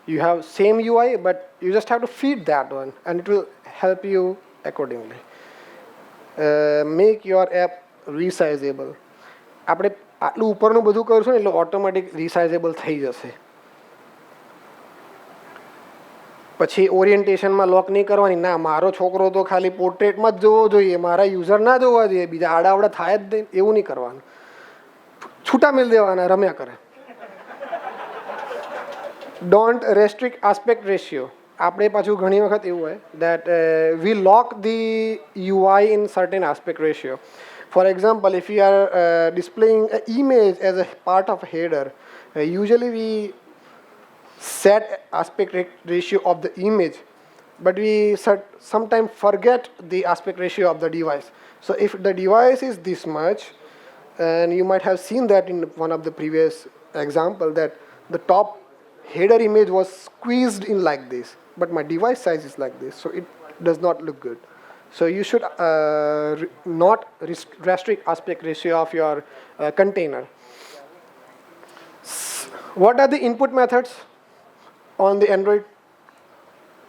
You have same UI, but you just have to feed that one, and it will help you accordingly. Make your app resizable. આપણે આટલું ઉપરનું બધું કરશું ને એટલે automatic રિસાઇઝેબલ થઈ જશે. પછી ઓરિએન્ટેશનમાં લોક નહીં કરવાની. ના, મારો છોકરો તો ખાલી પોર્ટ્રેટમાં જ જોવો જોઈએ, મારા યુઝર ના જોવા જોઈએ, બીજા આડાવડા થાય જ નહીં, એવું નહીં કરવાનું. છૂટા મિલ દેવાના, રમ્યા કરે. Don't restrict aspect ratio. આપણે પાછું ઘણી વખત એવું હોય that we lock the UI in certain aspect ratio. For example, if you are displaying an image as a part of a header, usually we set aspect ratio of the image, but we sometimes forget the aspect ratio of the device. So if the device is this much, and you might have seen that in one of the previous example, that the top header image was squeezed in like this, but my device size is like this, so it does not look good. So you should not restrict aspect ratio of your container. What are the input methods on the Android?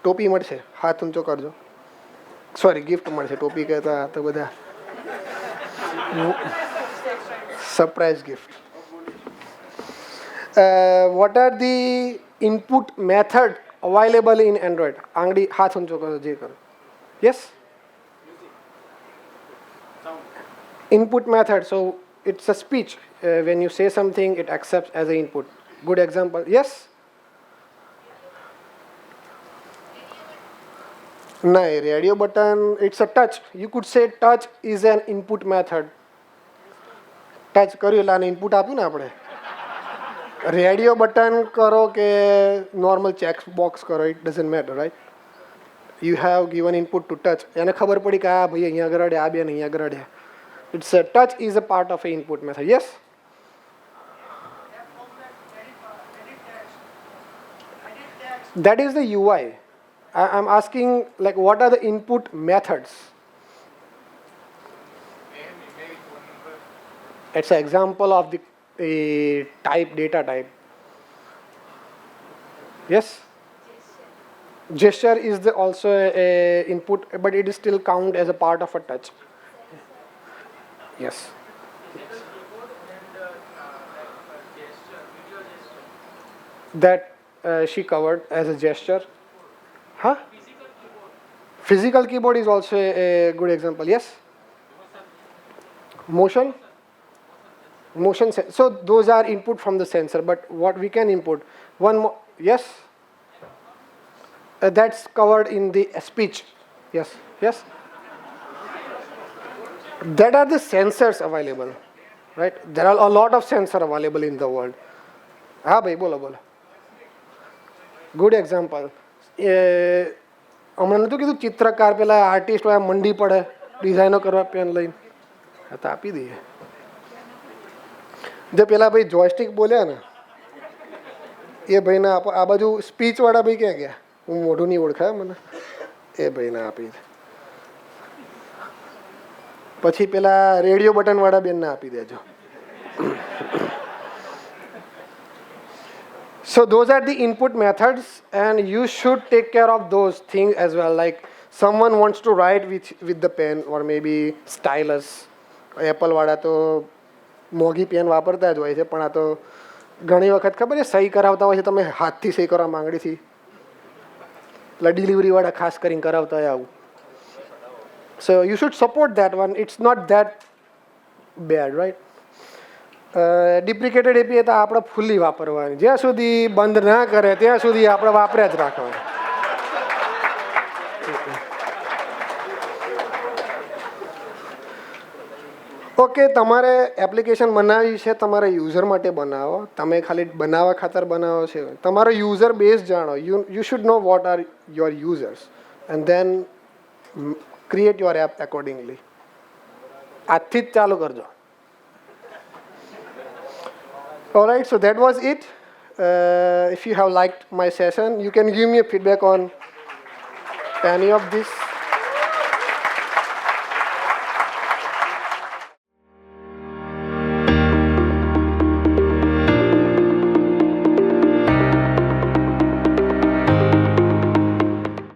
ટોપી મળશે, હાથ ઊંચો કરજો. Sorry, gift મળશે. ટોપી કહેતા તો બધા surprise gift. What are the input method available in Android? આંગળી હાથ ઊંચો કરો, જે કરો. Yes? Input method, so it's a speech. When you say something, it accepts as an input. Good example. Yes? No, radio button, it's a touch. You could say touch is an input method. Touch કર્યું એટલે આને input આપ્યું ને આપણે. Radio button કરો કે normal check box કરો, it doesn't matter, right? You have given input to touch. એને ખબર પડી કે આ ભાઈ અહીંયા આગળ આ બેન અહીંયા આગળ. It's a touch is a part of an input method. Yes? That is the UI. I'm asking like what are the input methods? It's an example of the type, data type. Yes? Gesture is also a input, but it is still count as a part of a touch. Yes. That she covered as a gesture. Huh? Physical keyboard is also a good example. Yes. Motion. So those are input from the sensor. But what we can input one more. Yes. That's covered in the speech. Yes. Yes. That are the sensors available, right? There are a lot of sensors available in the world. હા ભાઈ, બોલો બોલો. Good example. હમણાં નહોતું કીધું ચિત્રકાર પેલા artist હોય મંડી પડે ડિઝાઇનો કરવા પેન લઈને? હા તો આપી દઈએ. જે પેલા ભાઈ જોયસ્ટિક બોલ્યા ને એ ભાઈને આ બાજુ સ્પીચવાળા ભાઈ ક્યાં ગયા? હું મોઢું નહીં ઓળખાય મને. એ ભાઈને આપી દે. પછી પેલા રેડિયો બટનવાળા બેનને આપી દેજો. So those are the input methods, and you should take care of those things as well. Like someone wants to write with the pen or maybe stylus. Apple વાળા તો મોંઘી પેન વાપરતા જ હોય છે, પણ આ તો ઘણી વખત ખબર છે સહી કરાવતા હોય છે, તમે હાથથી સહી કરવા માંગણીથી. એટલે ડિલિવરીવાળા ખાસ કરીને કરાવતા હોય આવું. So you should support that one. It's not that bad, right? Deprecated API તો આપણે ફૂલ્લી વાપરવાની. જ્યાં સુધી બંધ ના કરે ત્યાં સુધી આપણે વાપર્યા જ રાખવાની. ઓકે, તમારે એપ્લિકેશન બનાવવી છે, તમારે યુઝર માટે બનાવો. તમે ખાલી બનાવવા ખાતર બનાવો છે. તમારો યુઝર બેઝ જાણો. You should know what are your users and then create your app accordingly. આજથી જ ચાલુ કરજો. Alright, so that was it. If you have liked my session, you can give me a feedback on any of this.